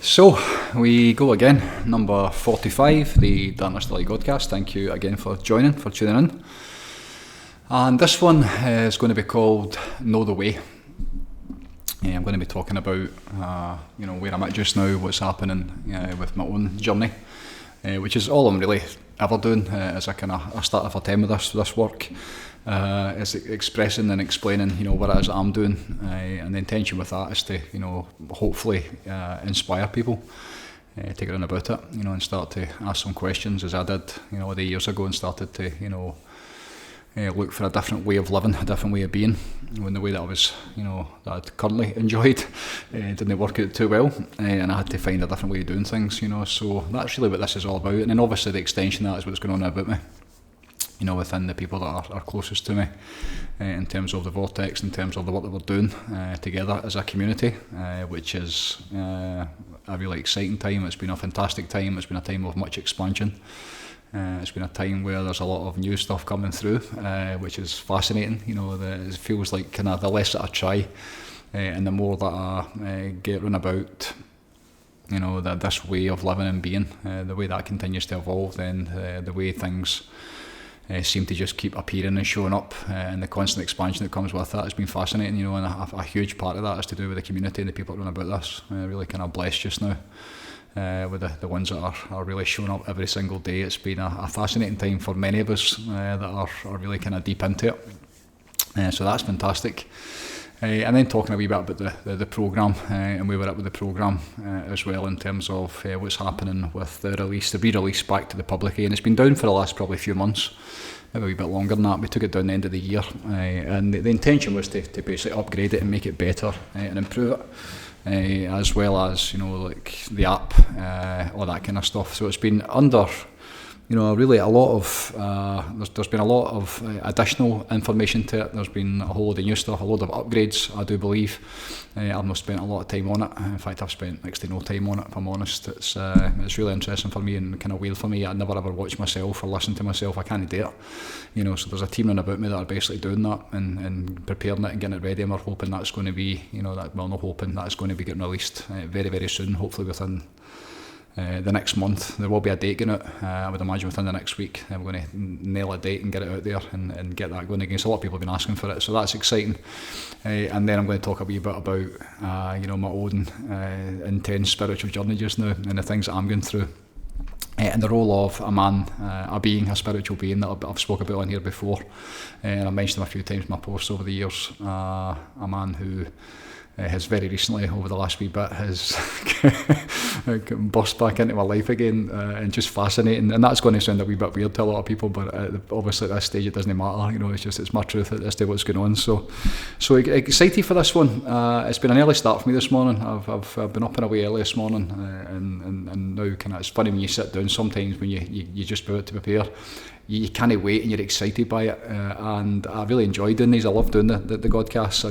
So, we go again, number 45, the Darn Study Godcast. Thank you again for tuning in. And this one is going to be called Know the Way. I'm going to be talking about, where I'm at just now, what's happening with my own journey, which is all I'm really ever doing as I start off a time with this work. Is expressing and explaining, what it is I'm doing, and the intention with that is to, hopefully inspire people to get on about it, and start to ask some questions, as I did, the years ago, and started to, look for a different way of living, a different way of being, when the way that I was, that I'd currently enjoyed didn't work out too well, and I had to find a different way of doing things, so that's really what this is all about. And then obviously the extension of that is what's going on about me, within the people that are closest to me, in terms of the vortex, in terms of the work that we're doing together as a community, which is a really exciting time. It's been a fantastic time. It's been a time of much expansion. It's been a time where there's a lot of new stuff coming through, which is fascinating. It feels like kind of the less that I try, and the more that I get run about, that this way of living and being, the way that continues to evolve, then the way things seem to just keep appearing and showing up, and the constant expansion that comes with that has been fascinating, and a huge part of that is to do with the community and the people that run about this. Really kind of blessed just now with the ones that are really showing up every single day. It's been a fascinating time for many of us that are really kind of deep into it, so that's fantastic. And then talking a wee bit about the programme, and we were up with the programme as well, in terms of what's happening with the re-release back to the public. And it's been down for the last probably few months, maybe a wee bit longer than that. We took it down the end of the year, and the intention was to basically upgrade it and make it better and improve it, as well as like the app, all that kind of stuff. So it's been under really a lot of, there's been a lot of additional information to it. There's been a whole load of new stuff, a load of upgrades, I do believe. I've not spent a lot of time on it. In fact, I've spent next to no time on it, if I'm honest. It's really interesting for me and kind of weird for me. I never ever watch myself or listen to myself. I can't do it. So there's a team about me that are basically doing that and preparing it and getting it ready, and we're hoping that's going to be, not hoping that's going to be getting released very, very soon, hopefully within the next month. There will be a date going out, I would imagine within the next week. We're going to nail a date and get it out there and get that going again. So a lot of people have been asking for it, so that's exciting. And then I'm going to talk a wee bit about my own intense spiritual journey just now, and the things that I'm going through, and the role of a man, a being, a spiritual being that I've spoken about on here before, and I've mentioned him a few times in my posts over the years. A man who has very recently, over the last wee bit, has burst back into my life again, and just fascinating. And that's going to sound a wee bit weird to a lot of people, but obviously at this stage it doesn't matter. It's my truth as to what's going on. So excited for this one. It's been an early start for me this morning. I've been up and away early this morning, and now kind of, it's funny when you sit down sometimes when you just about to prepare. You can't wait and you're excited by it, and I really enjoy doing these. I love doing the Godcasts.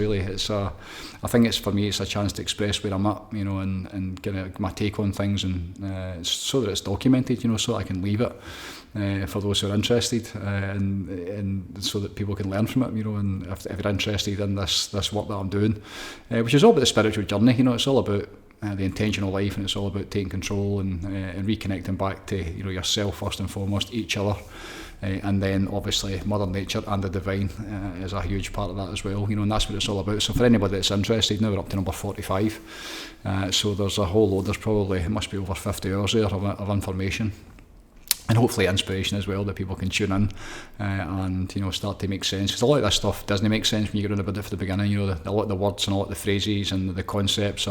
I think it's, for me, it's a chance to express where I'm at, and get my take on things, and so that it's documented, so I can leave it for those who are interested, and so that people can learn from it, and if you're interested in this work that I'm doing, which is all about the spiritual journey. It's all about the intentional life, and it's all about taking control and reconnecting back to yourself first and foremost, each other, and then obviously Mother Nature and the divine is a huge part of that as well, and that's what it's all about. So for anybody that's interested, now we're up to number 45, so there's a whole load, it must be over 50 hours there of information, and hopefully inspiration as well, that people can tune in and start to make sense, because a lot of this stuff doesn't make sense when you get on about it from the beginning. A lot of the words and a lot of the phrases and the concepts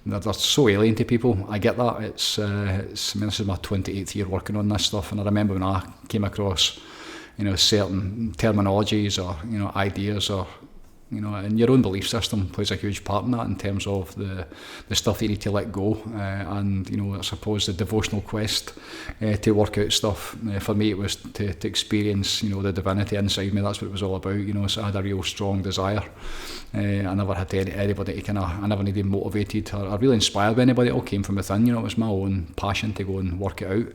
they're so alien to people. I get that. This is my 28th year working on this stuff, and I remember when I came across certain terminologies or ideas, or and your own belief system plays a huge part in that, in terms of the stuff that you need to let go, and I suppose the devotional quest to work out stuff. For me, it was to experience the divinity inside me. That's what it was all about. So I had a real strong desire. I never had anybody to I never needed motivated or really inspired by anybody. It all came from within. It was my own passion to go and work it out.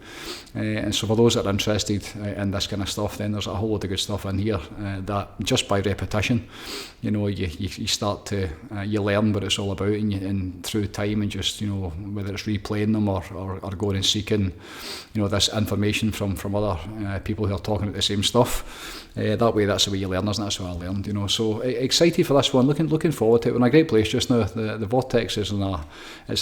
And so for those that are interested in this kind of stuff, then there's a whole lot of good stuff in here that just by repetition, you start to you learn what it's all about, and through time, and just whether it's replaying them or going and seeking this information from other people who are talking about the same stuff. That way, that's the way you learn, isn't it? That's how I learned. So excited for this one. Looking forward to it. We're in a great place just now. The Vortex is in a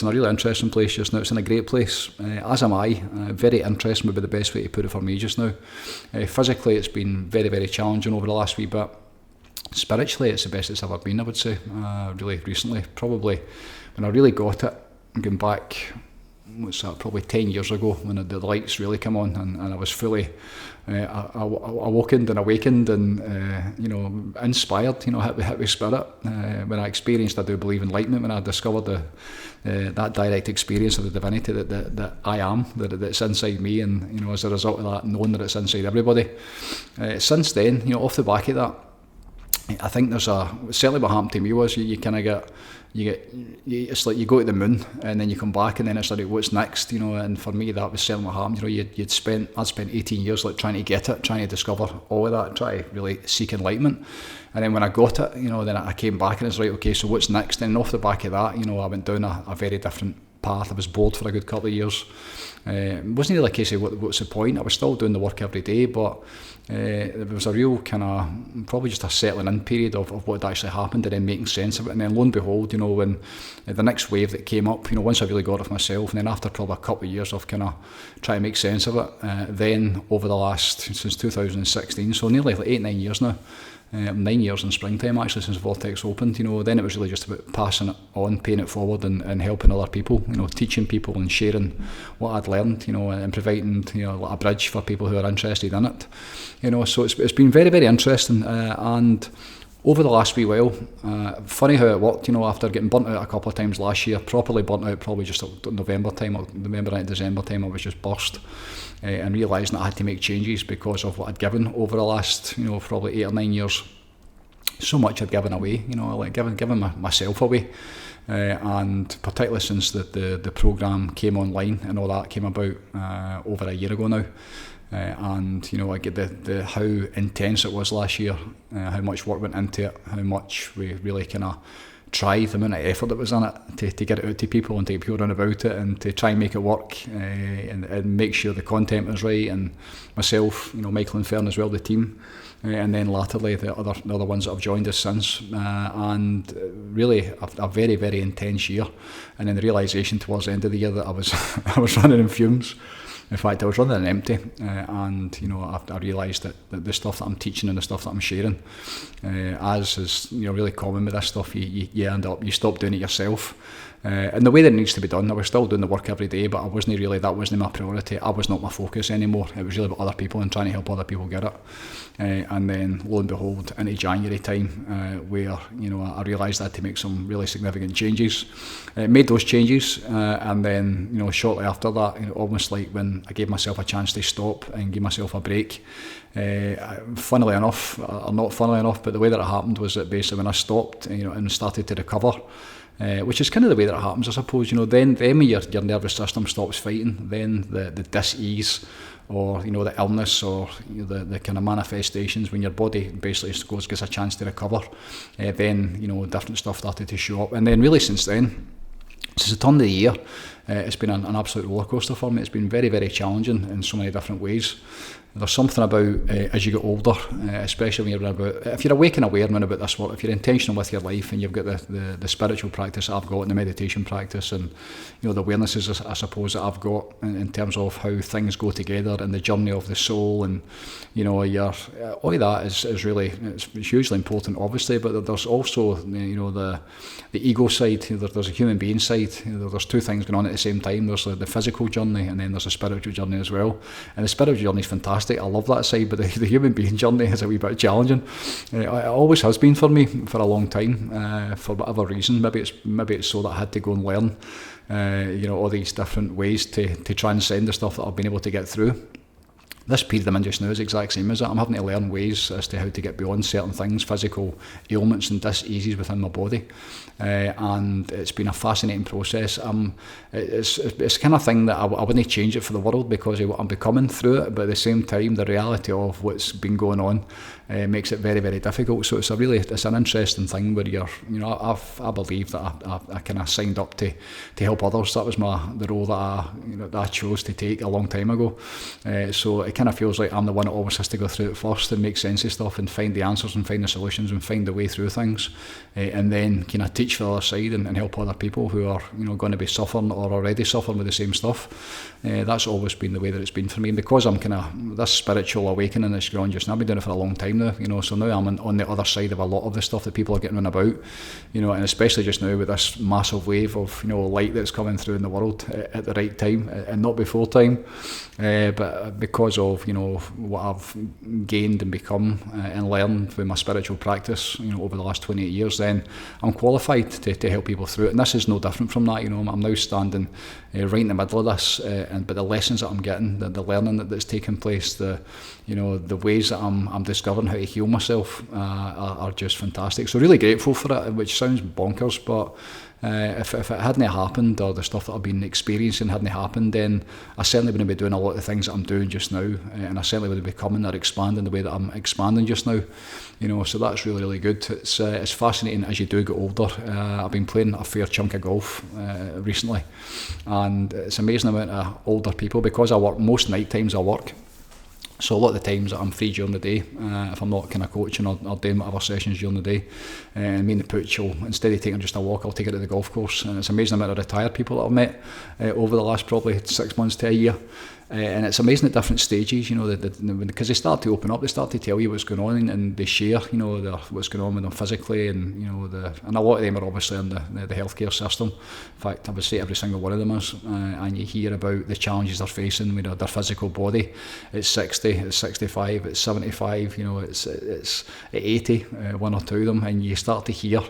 really interesting place just now. It's in a great place, as am I. Very interesting would be the best way to put it for me just now. Physically, it's been very, very challenging over the last wee bit. Spiritually, it's the best it's ever been, I would say. Really recently, probably when I really got it, going back, what's that, probably 10 years ago, when the lights really come on, and I was fully awokened and awakened and inspired, hit with spirit. When I experienced, I do believe, enlightenment, when I discovered that direct experience of the divinity that I am, that's inside me, and as a result of that, knowing that it's inside everybody. Since then, off the back of that, I think certainly what happened to me was you kind of get, it's like you go to the moon and then you come back, and then it's like, what's next, and for me that was certainly what happened. I'd spent 18 years trying to get it, trying to discover all of that, try to really seek enlightenment, and then when I got it, then I came back and it's right, okay, so what's next? And off the back of that, I went down a very different path. I was bored for a good couple of years. It wasn't really a case of what's the point. I was still doing the work every day, but there was a real kind of, probably just a settling in period of what had actually happened, and then making sense of it. And then lo and behold, when the next wave that came up, once I really got it for myself, and then after probably a couple of years of kind of trying to make sense of it, then over the last, since 2016, so nearly like 8-9 years now, 9 years in springtime actually since Vortex opened, then it was really just about passing it on, paying it forward, and helping other people, teaching people and sharing what I'd learned, and providing a bridge for people who are interested in it, so it's been very, very interesting, and over the last wee while, funny how it worked, after getting burnt out a couple of times last year, properly burnt out probably just November and December time, I was just burst, and realising that I had to make changes because of what I'd given over the last, probably 8 or 9 years. So much I'd given away, like giving myself away, and particularly since the programme came online and all that came about over a year ago now. And I get the how intense it was last year, how much work went into it, how much we really kind of tried, the amount of effort that was in it to get it out to people and to get people around about it, and to try and make it work, and make sure the content was right, and myself, Michael and Fern as well, the team, and then latterly the other ones that have joined us since, and really a very, very intense year, and then the realisation towards the end of the year that I was running in fumes. In fact, I was running empty, and I realised that the stuff that I'm teaching and the stuff that I'm sharing, as is really common with this stuff, you end up, you stop doing it yourself, in the way that it needs to be done. I was still doing the work every day, but that wasn't my priority. I was not my focus anymore. It was really about other people and trying to help other people get it. And then lo and behold, into January time, where I realised I had to make some really significant changes. Made those changes, and then shortly after that, almost like when I gave myself a chance to stop and give myself a break. Funnily enough, or not funnily enough, but the way that it happened was that basically when I stopped, and started to recover, which is kind of the way that it happens, I suppose. Then when your nervous system stops fighting, then the dis-ease, or the illness, or the kind of manifestations, when your body basically gets a chance to recover, then different stuff started to show up. And then really since the turn of the year, it's been an absolute roller coaster for me. It's been very, very challenging in so many different ways. There's something about, as you get older, especially when if you're awake and aware now about this work, if you're intentional with your life, and you've got the spiritual practice that I've got, and the meditation practice, and the awarenesses, I suppose, that I've got in terms of how things go together, and the journey of the soul, and all of that is really, it's hugely important, obviously, but there's also the ego side. There's a human being side. There's two things going on at the same time. There's the physical journey, and then there's a spiritual journey as well. And the spiritual journey is fantastic. I love that side, but the human being journey is a wee bit challenging. It always has been for me for a long time, for whatever reason. Maybe it's so that I had to go and learn, all these different ways to transcend the stuff that I've been able to get through. This period I'm in just now is the exact same as that. I'm having to learn ways as to how to get beyond certain things, physical ailments and dis-eases within my body. And it's been a fascinating process. It's the kind of thing that I wouldn't change it for the world, because of what I'm becoming through it, but at the same time, the reality of what's been going on makes it very, very difficult. So it's an interesting thing where I believe that I kind of signed up to help others. That was the role that I chose to take a long time ago. So it kind of feels like I'm the one that always has to go through it first and make sense of stuff and find the answers and find the solutions and find the way through things, and then kind of teach the other side and help other people who are going to be suffering or already suffering with the same stuff. That's always been the way that it's been for me, and because I'm kind of this spiritual awakening that's going just now, I've been doing it for a long time now, so now I'm on the other side of a lot of the stuff that people are getting on about, and especially just now with this massive wave of light that's coming through in the world at the right time and not before time, but because of what I've gained and become and learned with my spiritual practice over the last 28 years, then I'm qualified to help people through it. And this is no different from that. I'm now standing right in the middle of this, but the lessons that I'm getting, the learning that's taking place, the ways that I'm discovering how to heal myself are just fantastic. So really grateful for it, which sounds bonkers, but if it hadn't happened, or the stuff that I've been experiencing hadn't happened, then I certainly wouldn't be doing a lot of the things that I'm doing just now, and I certainly wouldn't be becoming or expanding the way that I'm expanding just now. So that's really, really good. It's fascinating as you do get older. I've been playing a fair chunk of golf recently, and it's amazing amount of older people, because I work most night times. I work. So a lot of the times that I'm free during the day, if I'm not kind of coaching or doing whatever sessions during the day, and me and the pooch will, instead of taking just a walk, I'll take it to the golf course. And it's amazing the amount of retired people that I've met over the last probably 6 months to a year. And it's amazing at different stages, because they start to open up, they start to tell you what's going on, and they share, what's going on with them physically, and and a lot of them are obviously in the healthcare system. In fact, I would say every single one of them is, and you hear about the challenges they're facing with their physical body. It's 60, it's 65, it's 75, it's at 80, one or two of them, and you start to hear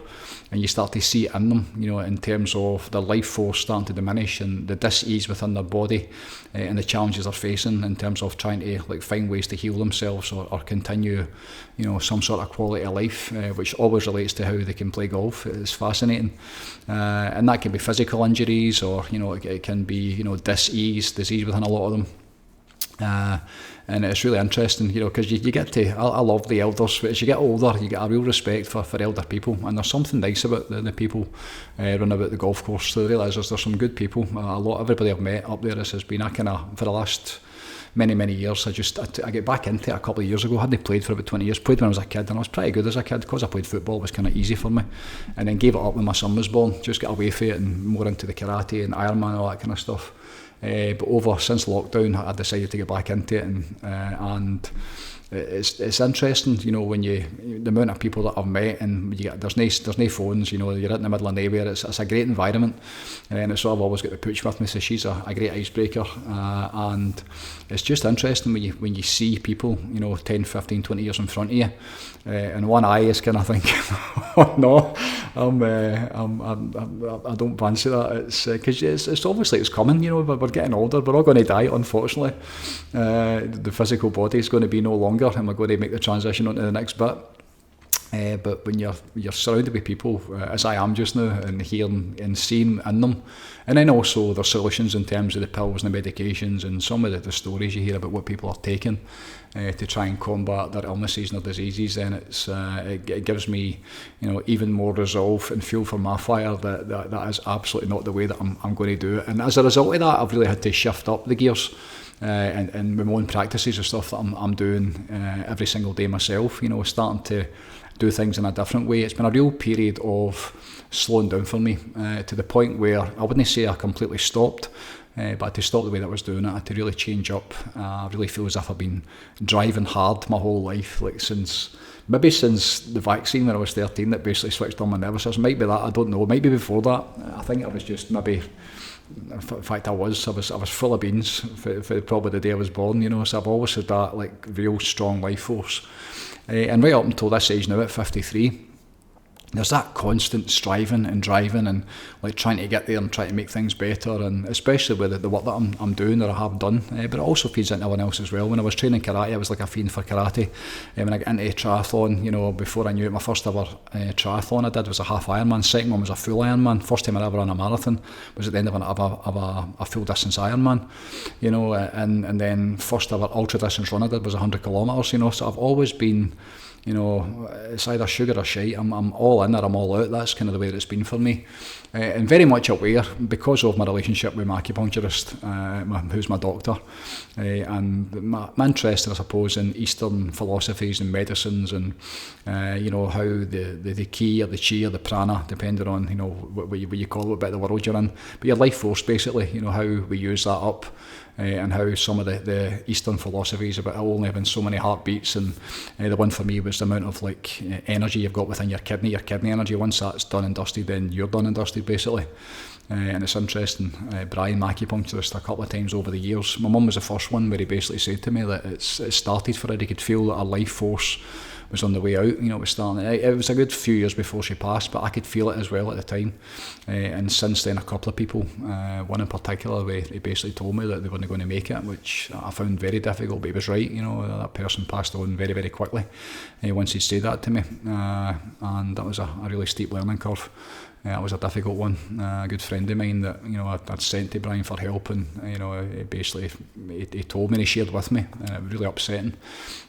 and you start to see it in them, in terms of their life force starting to diminish and the dis-ease within their body, and the challenges they're facing in terms of trying to find ways to heal themselves or continue some sort of quality of life, which always relates to how they can play golf. It's fascinating, and that can be physical injuries, or it can be disease within a lot of them. And it's really interesting, because you get to, I love the elders, but as you get older, you get a real respect for elder people, and there's something nice about the people running about the golf course. So I realise there's some good people. Everybody I've met up there has been, for the last many years, I get back into it a couple of years ago. I hadn't played for about 20 years, played when I was a kid, and I was pretty good as a kid, because I played football. It was kind of easy for me, and then gave it up when my son was born, just got away from it and more into the karate and Ironman and all that kind of stuff. But since lockdown, I decided to get back into it, and it's interesting, when the amount of people that I've met, and there's no phones, you're out in the middle of nowhere. It's a great environment, and it's I've always got the pooch with me, so she's a great icebreaker, and it's just interesting when you see people 10, 15, 20 years in front of you, and one eye is kind of thinking, oh no, I don't fancy that. It's because it's obviously it's coming. We're getting older. We're all going to die, unfortunately. The physical body is going to be no longer, and we're going to make the transition onto the next bit. But when you're surrounded with people, as I am just now, and hearing and seeing in them, and then also their solutions in terms of the pills and the medications, and some of the stories you hear about what people are taking to try and combat their illnesses and their diseases, then it gives me even more resolve and fuel for my fire that is absolutely not the way that I'm going to do it. And as a result of that, I've really had to shift up the gears. And my own practices and stuff that I'm doing every single day myself, starting to do things in a different way. It's been a real period of slowing down for me, to the point where I wouldn't say I completely stopped, but to stop the way that I was doing it, to really change up. I really feel as if I've been driving hard my whole life, since the vaccine when I was 13, that basically switched on my nervous system. Might be that, I don't know, might be before that. I think I was just maybe... In fact, I was full of beans for probably the day I was born, so I've always had that real strong life force, and right up until this age now at 53, there's that constant striving and driving and like trying to get there and trying to make things better, and especially with the work that I'm doing or I have done, but it also feeds into everyone else as well. When I was training karate, I was like a fiend for karate. When I got into triathlon, before I knew it, my first ever triathlon I did was a half Ironman. Second one was a full Ironman. First time I ever ran a marathon was at the end of a full distance Ironman, and then first ever ultra distance run I did was 100 kilometres. So I've always been, it's either sugar or shite. I'm all in or I'm all out. That's kind of the way that it's been for me. And very much aware, because of my relationship with my acupuncturist, who's my doctor, and my interest, I suppose, in Eastern philosophies and medicines, and how the ki or the chi or the prana, depending on what you call it, what bit of the world you're in, but your life force basically, how we use that up. And how some of the Eastern philosophies about only having so many heartbeats, and the one for me was the amount of energy you've got within your kidney energy. Once that's done and dusted, then you're done and dusted basically. And it's interesting, Brian, my acupuncturist, a couple of times over the years, my mum was the first one where he basically said to me that it started for her. He could feel that her life force was on the way out, it was starting. It was a good few years before she passed, but I could feel it as well at the time. And since then, a couple of people, one in particular, he basically told me that they weren't going to make it, which I found very difficult, but he was right. That person passed on very, very quickly once he'd said that to me. And that was a really steep learning curve. It was a difficult one. A good friend of mine that I'd sent to Brian for help, and he told me and he shared with me, and it was really upsetting.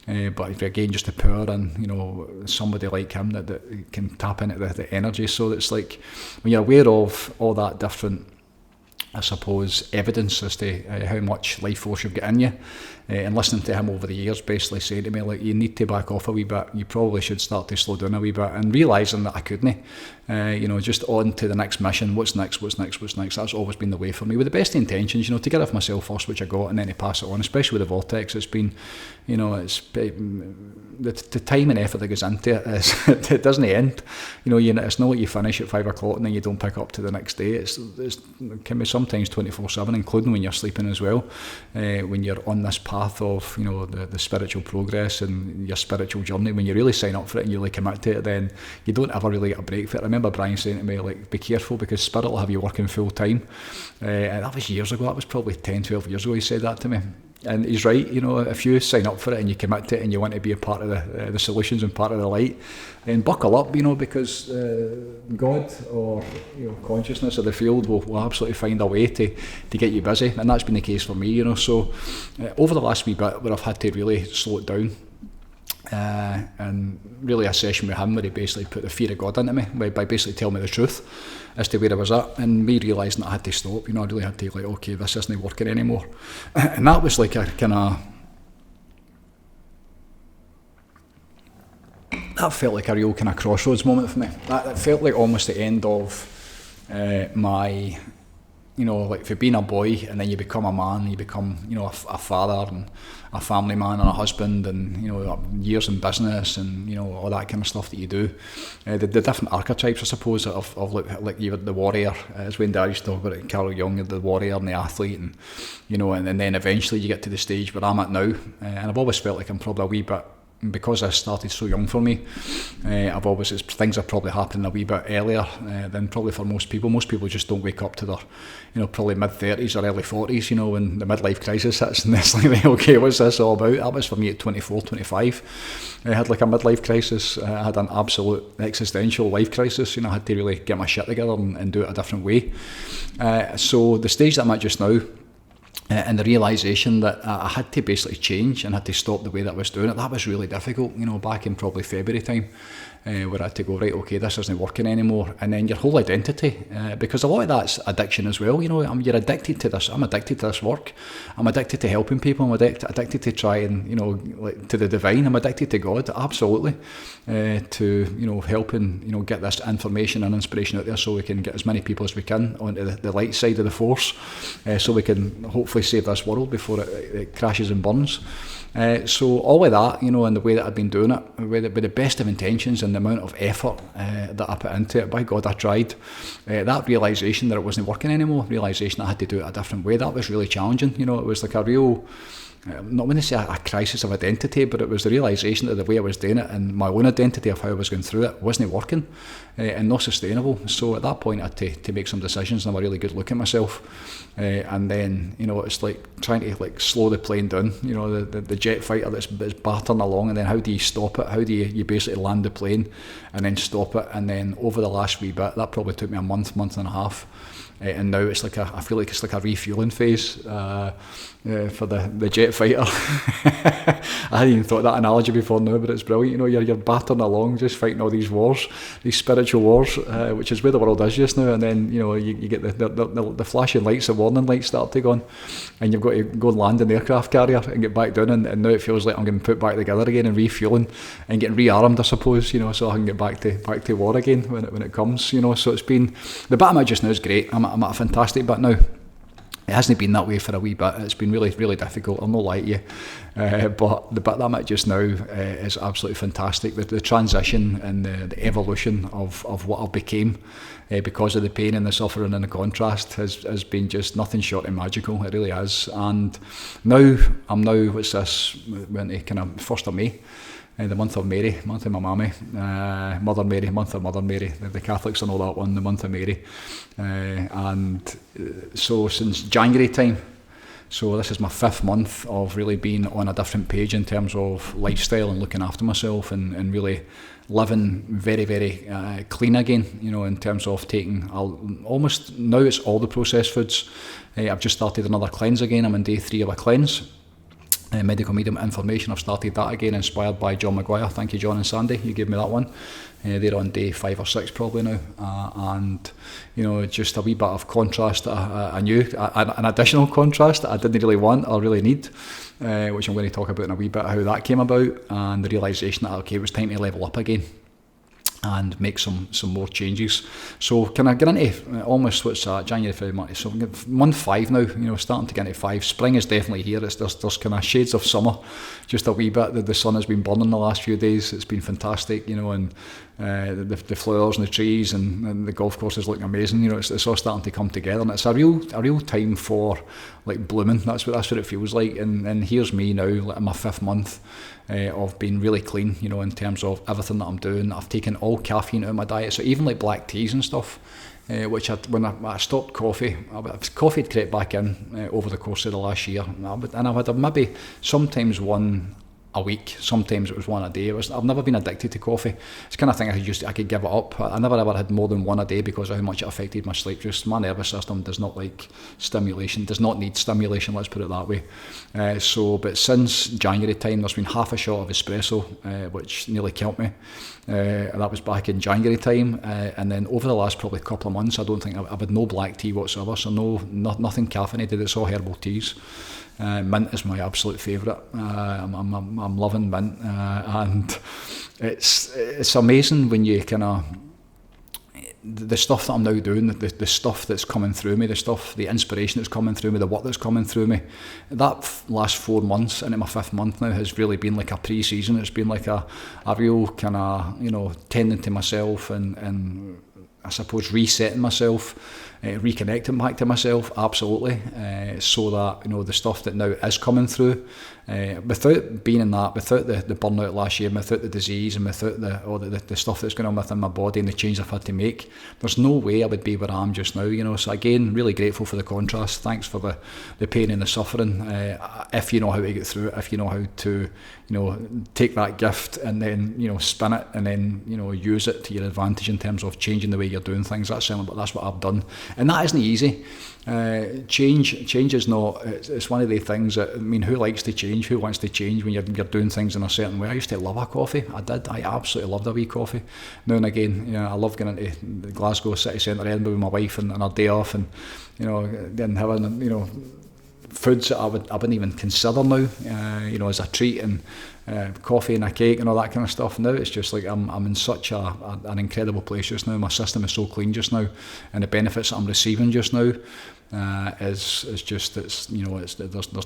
But again, just the power and somebody like him that can tap into the energy. So it's like when you're aware of all that different, I suppose, evidence as to how much life force you've got in you, and listening to him over the years basically saying to me, you need to back off a wee bit, you probably should start to slow down a wee bit, and realising that I couldn't, just on to the next mission, what's next, that's always been the way for me, with the best intentions, to get off myself first, which I got, and then to pass it on, especially with the vortex. It's been, it's the time and effort that goes into it, it doesn't end, it's not like you finish at 5 o'clock and then you don't pick up to the next day. It can be sometimes 24/7, including when you're sleeping as well, when you're on this path of the spiritual progress and your spiritual journey. When you really sign up for it and you really commit to it, then you don't ever really get a break for it. I remember Brian saying to me, be careful, because spirit will have you working full time, and that was years ago. That was probably 10-12 years ago he said that to me. And he's right, if you sign up for it and you commit to it and you want to be a part of the solutions and part of the light, then buckle up, because God or consciousness or the field will absolutely find a way to get you busy, and that's been the case for me. So over the last wee bit where I've had to really slow it down, and really a session with him where he basically put the fear of God into me by basically telling me the truth as to where I was at, and me realising that I had to stop. I really had to okay, this isn't working anymore. And that was like a kind of, that felt like a real kind of crossroads moment for me. That felt like almost the end of my, for being a boy, and then you become a man, you become, a father and a family man and a husband, and years in business and all that kind of stuff that you do. The different archetypes, I suppose, of like you had the warrior, as Wayne Dyer used to talk about it, Carl Jung, the warrior and the athlete, and and then eventually you get to the stage where I'm at now, and I've always felt like I'm probably a wee bit, because I started so young for me, things are probably happening a wee bit earlier than probably for most people. Most people just don't wake up to their, probably mid-30s or early 40s, when the midlife crisis hits, and it's like, okay, what's this all about? That was for me at 24, 25. I had like a midlife crisis. I had an absolute existential life crisis. I had to really get my shit together and do it a different way. So the stage that I'm at just now, and the realisation that I had to basically change and had to stop the way that I was doing it, that was really difficult, back in probably February time, where I had to go, right, okay, this isn't working anymore. And then your whole identity, because a lot of that's addiction as well, you're addicted to this. I'm addicted to this work. I'm addicted to helping people. I'm addicted to try and, to the divine. I'm addicted to God, absolutely, to, helping, get this information and inspiration out there so we can get as many people as we can onto the light side of the force, so we can hopefully save this world before it crashes and burns. So all of that, and the way that I've been doing it, with the best of intentions and the amount of effort that I put into it, by God, I tried. That realisation that it wasn't working anymore, realisation I had to do it a different way, that was really challenging. It was like a real not going to say a crisis of identity, but it was the realisation that the way I was doing it and my own identity of how I was going through it wasn't working and not sustainable. So at that point I had to make some decisions and have a really good look at myself. And then, it's like trying to slow the plane down, the jet fighter that's battering along, and then how do you stop it? How do you basically land the plane and then stop it? And then over the last wee bit, that probably took me a month and a half. And now it's I feel like it's like a refueling phase for the jet fighter. I hadn't even thought that analogy before now, but it's brilliant. You're battering along, just fighting all these wars, these spiritual wars, which is where the world is just now. And then you get the flashing lights, the warning lights start to go on, and you've got to go and land an aircraft carrier and get back down. And now it feels like I'm getting put back together again and refueling and getting rearmed, I suppose. So I can get back to war again when it comes. So it's been, the bit I'm at just now is great. I'm at a fantastic bit now. It hasn't been that way for a wee bit. It's been really, really difficult. I'll not lie to you. But the bit that I'm at just now is absolutely fantastic. The transition and the evolution of what I became because of the pain and the suffering and the contrast has been just nothing short of magical. It really is. And now, what's this, went to kind of 1st of May, the month of Mary, month of my mammy, Mother Mary, month of Mother Mary. The Catholics know that one, the month of Mary. So since January time, so this is my 5th month of really being on a different page in terms of lifestyle and looking after myself and really living very, very clean again, in terms of taking almost, now it's all the processed foods. I've just started another cleanse again. I'm on day 3 of a cleanse. Medical medium information, I've started that again, inspired by John Maguire. Thank you, John and Sandy, you gave me that one. They're on day 5 or 6 probably now, and just a wee bit of contrast that I knew, an additional contrast that I didn't really want or really need, which I'm going to talk about in a wee bit, how that came about, and the realisation that it was time to level up again and make some more changes. So can I get into almost what's January, February, March, so month 5 now, starting to get into 5. Spring is definitely here. There's kind of shades of summer, just a wee bit. The sun has been burning the last few days. It's been fantastic, and the flowers and the trees and the golf course is looking amazing. It's all starting to come together, and it's a real time for like blooming. That's what it feels like. And here's me now, like in my 5th month of being really clean, in terms of everything that I'm doing. I've taken all caffeine out of my diet, so even like black teas and stuff, which when I stopped coffee had crept back in over the course of the last year, and I've had maybe sometimes one a week, sometimes it was one a day. I've never been addicted to coffee. It's the kind of thing I could give it up. I never ever had more than one a day because of how much it affected my sleep. Just my nervous system does not like stimulation, does not need stimulation, let's put it that way. But since January time, there's been half a shot of espresso, which nearly killed me. That was back in January time, and then over the last probably couple of months, I don't think I've had no black tea whatsoever, so nothing caffeinated. It's all herbal teas. Mint is my absolute favourite. I'm loving mint, and it's amazing when you kind of the stuff that I'm now doing, the stuff that's coming through me, the inspiration that's coming through me, the work that's coming through me. That last 4 months into my 5th month now has really been like a pre-season. It's been like a real kind of tending to myself and I suppose resetting myself, reconnecting back to myself, absolutely, so that the stuff that now is coming through, without being in that, without the burnout last year, without the disease and without the stuff that's going on within my body and the change I've had to make, there's no way I would be where I am just now. So again, really grateful for the contrast. Thanks for the pain and the suffering. If you know how to get through it, if you know how to take that gift and then spin it and then use it to your advantage in terms of changing the way you're doing things. That's what I've done, and that isn't easy. Change is not. It's one of the things that, who likes to change? Who wants to change when you're doing things in a certain way? I used to love a coffee. I absolutely loved a wee coffee. Now and again, I love going into the Glasgow city centre, Edinburgh with my wife and our day off, and then having foods that I wouldn't even consider now, as a treat, and coffee and a cake and all that kind of stuff. Now it's just like I'm in such an incredible place just now. My system is so clean just now, and the benefits that I'm receiving just now there's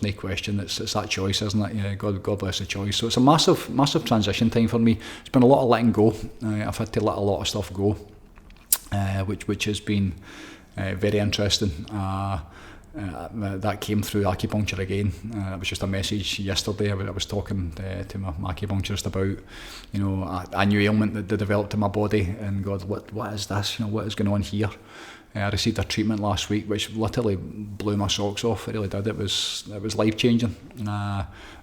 no question. It's that choice, isn't it? God bless the choice. So it's a massive transition time for me. It's been a lot of letting go. I've had to let a lot of stuff go, which has been very interesting. that came through acupuncture again. It was just a message yesterday. I was talking to my acupuncturist about, a new ailment that developed in my body, and God, what is this? What is going on here? I received a treatment last week which literally blew my socks off. It really did. It was life changing.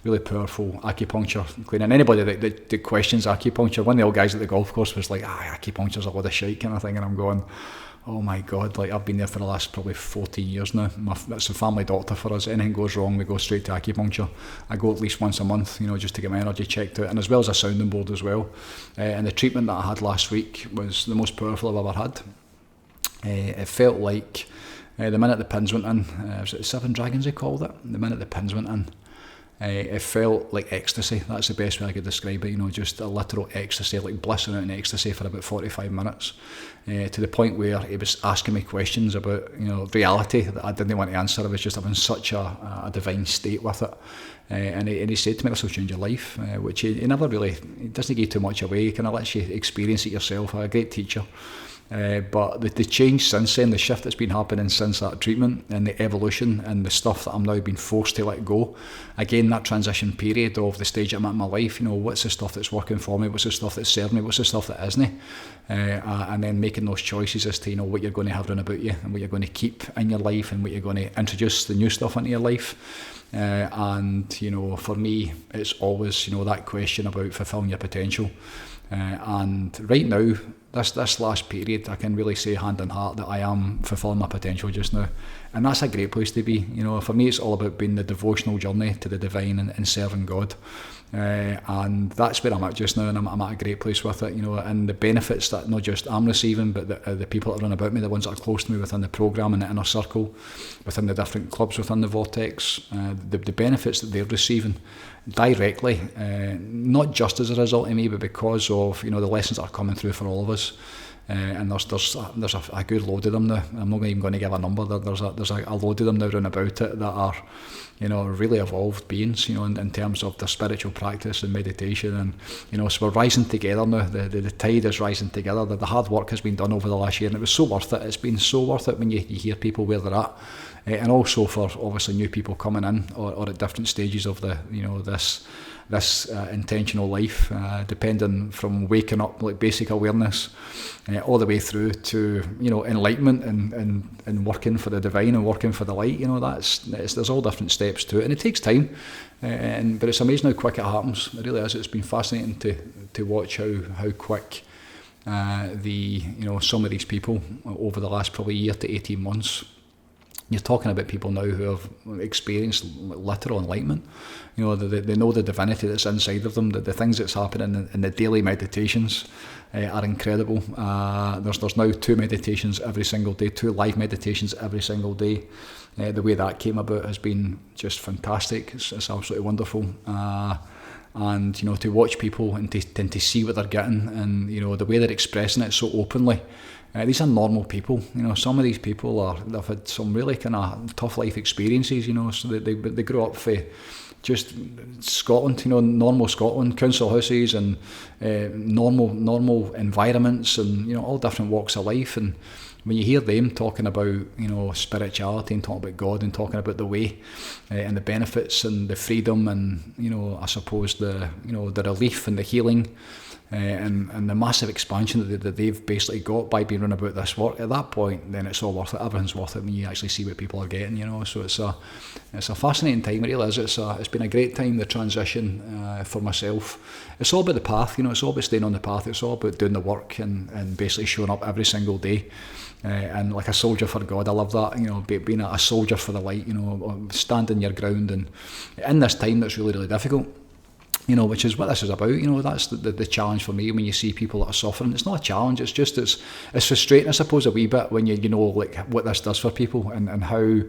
Really powerful acupuncture cleaning. Anybody that questions acupuncture, one of the old guys at the golf course was like, acupuncture's a lot of shite kind of thing, and I'm going, oh my God, like I've been there for the last probably 14 years now. That's a family doctor for us. Anything goes wrong, we go straight to acupuncture. I go at least once a month, just to get my energy checked out, and as well as a sounding board as well. And the treatment that I had last week was the most powerful I've ever had. It felt like the minute the pins went in, was it 7 dragons they called it? The minute the pins went in, it felt like ecstasy. That's the best way I could describe it. Just a literal ecstasy, like blissing out in ecstasy for about 45 minutes, to the point where he was asking me questions about reality that I didn't want to answer. I was just having such a divine state with it. And he said to me, this will change your life, which he never really, he doesn't give too much away. He kind of lets you experience it yourself. A great teacher. But the change since then, the shift that's been happening since that treatment, and the evolution and the stuff that I'm now being forced to let go, again, that transition period of the stage I'm at in my life, what's the stuff that's working for me, what's the stuff that's serving me, what's the stuff that isn't, and then making those choices as to what you're going to have run about you, and what you're going to keep in your life, and what you're going to introduce the new stuff into your life. And for me, it's always that question about fulfilling your potential. And right now, this last period, I can really say hand on heart that I am fulfilling my potential just now, and that's a great place to be. For me, it's all about being the devotional journey to the divine and serving God, and that's where I'm at just now, and I'm at a great place with it. And the benefits that not just I'm receiving, but the people that run about me, the ones that are close to me within the programme and the inner circle, within the different clubs within the Vortex, the benefits that they're receiving directly, not just as a result of me, but because of the lessons that are coming through for all of us. And there's a good load of them now. I'm not even going to give a number. There's a load of them now round about it that are really evolved beings, in terms of their spiritual practice and meditation, and so we're rising together now. The tide is rising together. The hard work has been done over the last year, and it was so worth it. It's been so worth it when you hear people where they're at, and also for obviously new people coming in or at different stages of the this intentional life, depending from waking up, like basic awareness, all the way through to enlightenment and working for the divine and working for the light. There's all different steps to it, and it takes time. But it's amazing how quick it happens. It really is. It's been fascinating to watch how quick some of these people over the last probably year to 18 months. You're talking about people now who have experienced literal enlightenment. They know the divinity that's inside of them. The things that's happening in the daily meditations are incredible. There's now 2 meditations every single day, 2 live meditations every single day. The way that came about has been just fantastic. It's absolutely wonderful. And to watch people and to see what they're getting, and the way they're expressing it so openly. These are normal people. Some of these people they've had some really kind of tough life experiences. So they grew up for just Scotland, normal Scotland, council houses and normal environments, and all different walks of life. And when you hear them talking about spirituality and talking about God and talking about the way and the benefits and the freedom and I suppose the relief and the healing. And the massive expansion that they've basically got by being run about this work, at that point, then it's all worth it. Everything's worth it when you actually see what people are getting, So it's a fascinating time. It really is. It's been a great time, the transition for myself. It's all about the path, It's all about staying on the path. It's all about doing the work and basically showing up every single day. And like a soldier for God, I love that. Being a soldier for the light. Standing your ground, and in this time that's really, really difficult. Which is what this is about. That's the challenge for me when you see people that are suffering. It's not a challenge. It's just it's frustrating, I suppose, a wee bit when you know like what this does for people and how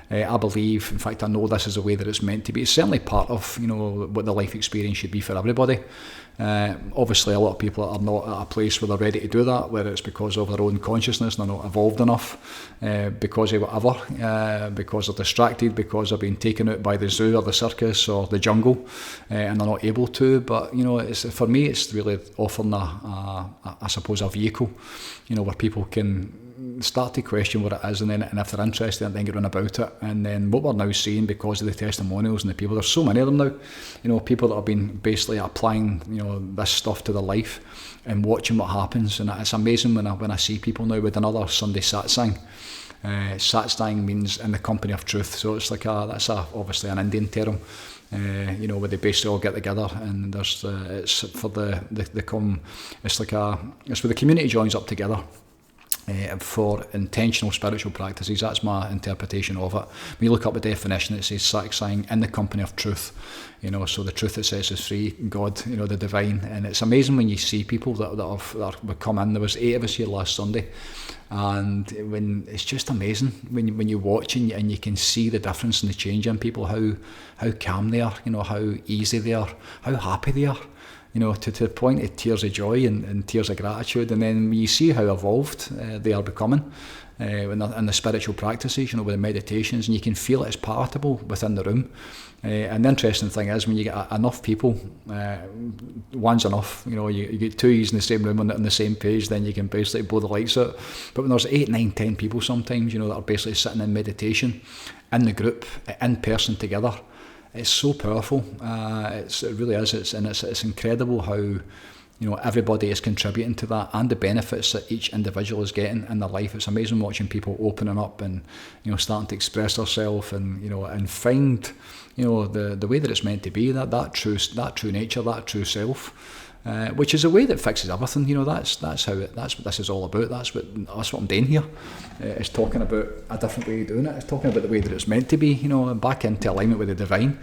I believe. In fact, I know this is the way that it's meant to be. It's certainly part of what the life experience should be for everybody. Obviously, a lot of people are not at a place where they're ready to do that, whether it's because of their own consciousness, they're not evolved enough, because of whatever, because they're distracted, because they're being taken out by the zoo or the circus or the jungle, and they're not able to. But for me, it's really offering I suppose a vehicle, where people can start to question what it is, and if they're interested, then get on about it. And then what we're now seeing, because of the testimonials and the people, there's so many of them now, people that have been basically applying, this stuff to their life and watching what happens. And it's amazing when I see people now with another Sunday satsang. Satsang means in the company of truth, so it's like obviously an Indian term. Where they basically all get together, and there's it's for it's where the community joins up together for intentional spiritual practices. That's my interpretation of it. When you look up the definition, it says satsang in the company of truth. So the truth that sets us free, God, the divine. And it's amazing when you see people that have come in. There was 8 of us here last Sunday, and it's just amazing when you watch and you can see the difference and the change in people, how calm they are, how easy they are, how happy they are. To the point of tears of joy and tears of gratitude. And then when you see how evolved they are becoming in the spiritual practices, with the meditations, and you can feel it's palatable within the room. And the interesting thing is, when you get enough people, one's enough. You get 2 in the same room on the same page, then you can basically blow the lights out. But when there's 8, 9, 10 people sometimes, that are basically sitting in meditation, in the group, in person together, it's so powerful. It really is. It's incredible how everybody is contributing to that, and the benefits that each individual is getting in their life. It's amazing watching people opening up and starting to express themselves and find the way that it's meant to be, that true nature, that true self. Which is a way that fixes everything. That's what this is all about. That's what I'm doing here. It's talking about a different way of doing it. It's talking about the way that it's meant to be. Back into alignment with the divine.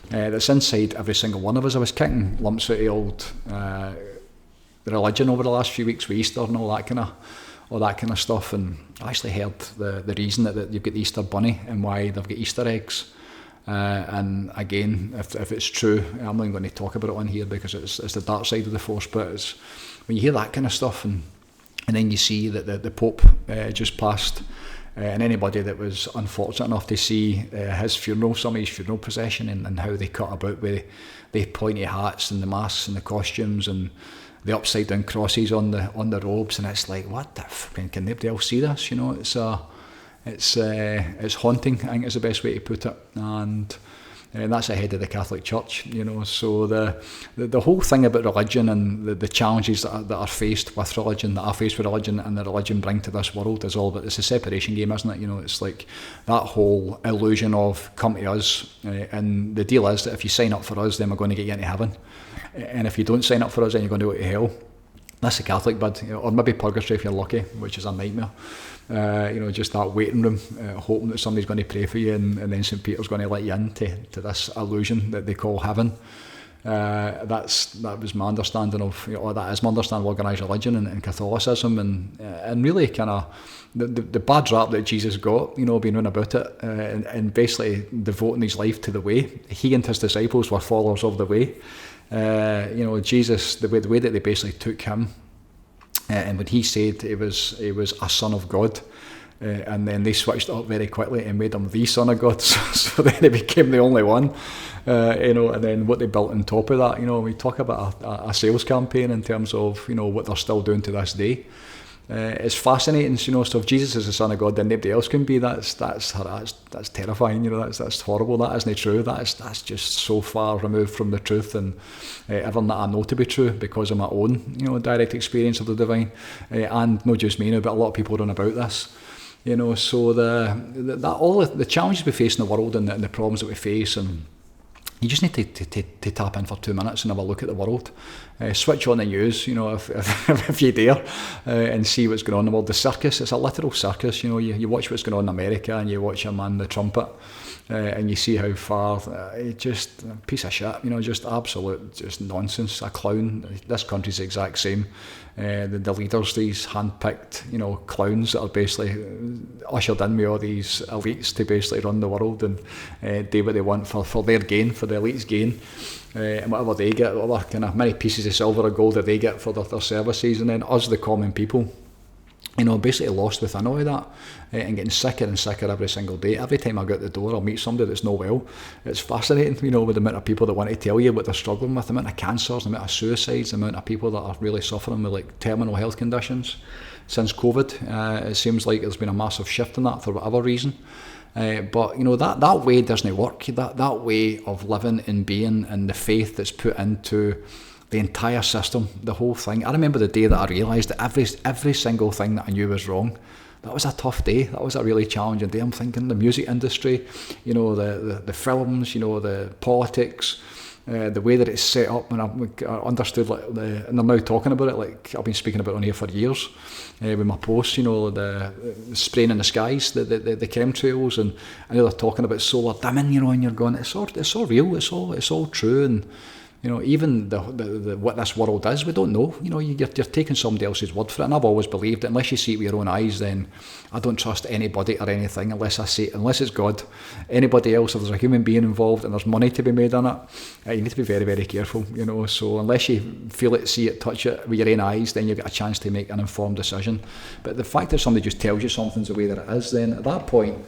That's inside every single one of us. I was kicking lumps out of old religion over the last few weeks with Easter and all that kind of stuff. And I actually heard the reason that you've got the Easter bunny and why they've got Easter eggs. And again, if it's true, I'm not going to talk about it on here because it's the dark side of the force. But it's when you hear that kind of stuff, and then you see that the Pope just passed, and anybody that was unfortunate enough to see his funeral, some of his funeral procession, and how they cut about with the pointy hats and the masks and the costumes and the upside down crosses on the robes, and it's like, what the can nobody else see this? It's haunting, I think is the best way to put it, and that's ahead of the Catholic Church, So the whole thing about religion and the challenges that are faced with religion, that are faced with religion, and the religion bring to this world is all about. It's a separation game, isn't it? It's like that whole illusion of come to us, and the deal is that if you sign up for us, then we're going to get you into heaven, and if you don't sign up for us, then you're going to go to hell. That's the Catholic bid, or maybe purgatory if you're lucky, which is a nightmare. Just that waiting room, hoping that somebody's going to pray for you, and then St. Peter's going to let you into this illusion that they call heaven. That was my understanding of, that is my understanding of organised religion and Catholicism, and really kind of the bad rap that Jesus got, being run about it, and basically devoting his life to the way. He and his disciples were followers of the way. Jesus, the way that they basically took him, and when he said he was a son of God, and then they switched it up very quickly and made him the son of God. So then he became the only one, and then what they built on top of that. We talk about a sales campaign in terms of what they're still doing to this day. It's fascinating, so if Jesus is the Son of God, then nobody else can be. That's terrifying, that's horrible. That isn't true. That's just so far removed from the truth and everything that I know to be true because of my own, direct experience of the divine, and not just me, but a lot of people run about this. So all the challenges we face in the world and the problems that we face, and you just need to tap in for 2 minutes and have a look at the world. Switch on the news, if you dare, and see what's going on in the world. The circus, it's a literal circus. You watch what's going on in America, and you watch a man the trumpet, and you see how far, just a piece of shit, just absolute, just nonsense, a clown. This country's the exact same. The leaders, these hand-picked, clowns that are basically ushered in with all these elites to basically run the world and do what they want for their gain, for the elites' gain. And whatever they get, whatever kind of many pieces of silver or gold that they get for their services, and then us, the common people, basically lost within all of that, and getting sicker and sicker every single day. Every time I go out the door, I'll meet somebody that's not well. It's fascinating, with the amount of people that want to tell you what they're struggling with, the amount of cancers, the amount of suicides, the amount of people that are really suffering with like terminal health conditions. Since COVID, it seems like there's been a massive shift in that for whatever reason. But that way doesn't work. That way of living and being, and the faith that's put into the entire system, the whole thing. I remember the day that I realised that every single thing that I knew was wrong. That was a tough day. That was a really challenging day. I'm thinking the music industry, the films, the politics, the way that it's set up. And I understood, and I'm now talking about it, like I've been speaking about it on here for years, with my posts, the spraying in the skies, the chemtrails, and I know they're talking about solar dimming, and you're going, it's all real, it's all true, and even the what this world is, we don't know. You're taking somebody else's word for it, and I've always believed that unless you see it with your own eyes, then I don't trust anybody or anything unless it's God. Anybody else, if there's a human being involved and there's money to be made on it, you need to be very, very careful. So unless you feel it, see it, touch it with your own eyes, then you've got a chance to make an informed decision. But the fact that somebody just tells you something's the way that it is, then at that point,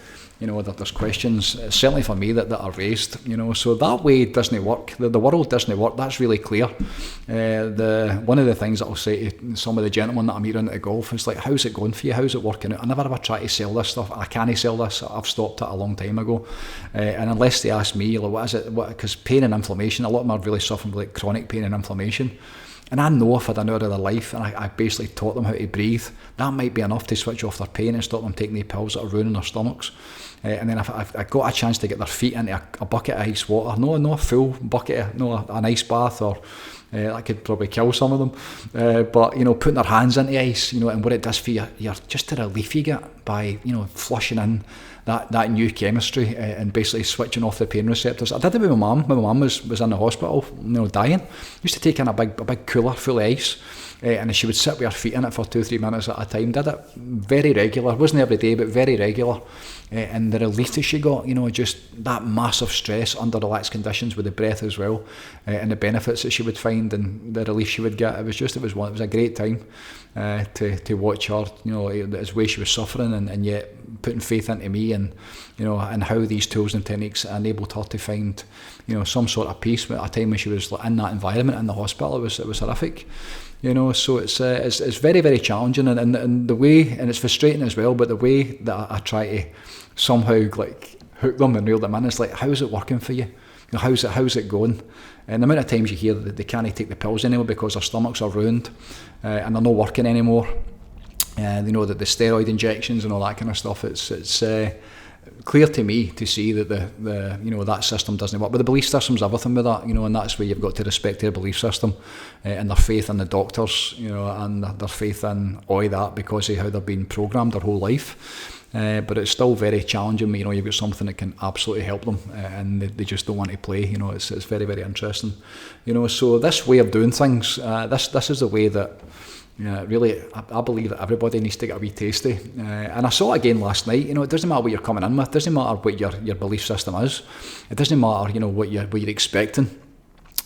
that there's questions, certainly for me, that are raised, so that way doesn't work. The world doesn't work, that's really clear. One of the things that I'll say to some of the gentlemen that I'm hearing at golf is like, how's it going for you, how's it working out? I never ever try to sell this stuff, I can't sell this, I've stopped it a long time ago, and unless they ask me, like, what is it, because pain and inflammation, a lot of them are really suffering with like chronic pain and inflammation. And I know if I had an hour of their life and I basically taught them how to breathe, that might be enough to switch off their pain and stop them taking the pills that are ruining their stomachs. And then if I got a chance to get their feet into a bucket of ice water, no a full bucket, an ice bath, or that could probably kill some of them. But putting their hands into ice, and what it does for you, you're just the relief you get by flushing in that new chemistry and basically switching off the pain receptors. I did it with my mum. My mum was in the hospital, dying. Used to take in a big cooler full of ice, and she would sit with her feet in it for 2-3 minutes at a time. Did it very regular. Wasn't every day, but very regular. And the relief that she got, just that massive stress under relaxed conditions with the breath as well, and the benefits that she would find and the relief she would get. It was a great time to watch her, as way she was suffering, and yet putting faith into me, and and how these tools and techniques enabled her to find some sort of peace at a time when she was in that environment in the hospital. It was horrific. So it's very, very challenging, and the way, and it's frustrating as well, but the way that I try to somehow like hook them and reel them in, it's like, how's it working for you? How's it going? And the amount of times you hear that they can't take the pills anymore because their stomachs are ruined, and they're not working anymore, that the steroid injections and all that kind of stuff, it's clear to me to see that the that system doesn't work. But the belief system's everything with that, and that's where you've got to respect their belief system, and their faith in the doctors, and their faith in all that, because of how they've been programmed their whole life. But it's still very challenging. You've got something that can absolutely help them, and they just don't want to play. It's very, very interesting. So this way of doing things, this is the way that, really, I believe that everybody needs to get a wee tasty. And I saw it again last night. It doesn't matter what you're coming in with. It doesn't matter what your belief system is. It doesn't matter, what you're expecting.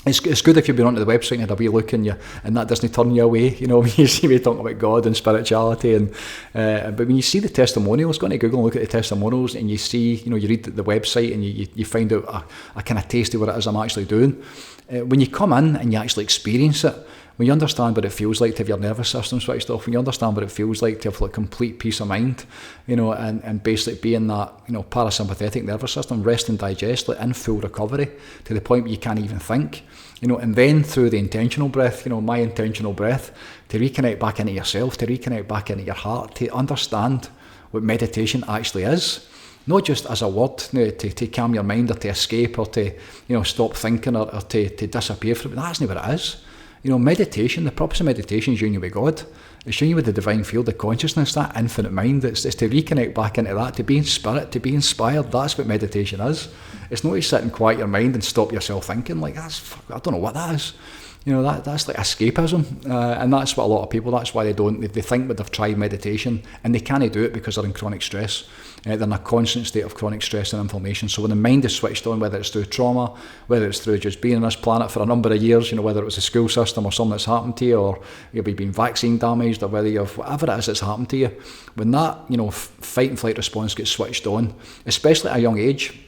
It's good if you've been onto the website and had a wee look, and that doesn't turn you away. When you see me talking about God and spirituality, and but when you see the testimonials, go into Google and look at the testimonials, and you see, you read the website, and you find out a kind of taste of what it is I'm actually doing. When you come in and you actually experience it, when you understand what it feels like to have your nervous system switched off, when you understand what it feels like to have like complete peace of mind, and basically be in that, parasympathetic nervous system, rest and digest, like in full recovery, to the point where you can't even think, and then through the intentional breath, my intentional breath, to reconnect back into yourself, to reconnect back into your heart, to understand what meditation actually is. Not just as a word, to calm your mind, or to escape, or to stop thinking, or to disappear from it. That's not what it is. Meditation, the purpose of meditation is union with God. It's union with the divine field of consciousness, that infinite mind. It's to reconnect back into that, to be in spirit, to be inspired. That's what meditation is. It's not to sit and quiet your mind and stop yourself thinking. Like, I don't know what that is. that's like escapism, and that's what a lot of people, that's why they think that they've tried meditation and they can't do it because they're in chronic stress. They're in a constant state of chronic stress and inflammation. So when the mind is switched on, whether it's through trauma, whether it's through just being on this planet for a number of years, whether it was a school system or something that's happened to you, or you've been vaccine damaged, or whether you've, whatever it is that's happened to you, when that, fight and flight response gets switched on, especially at a young age,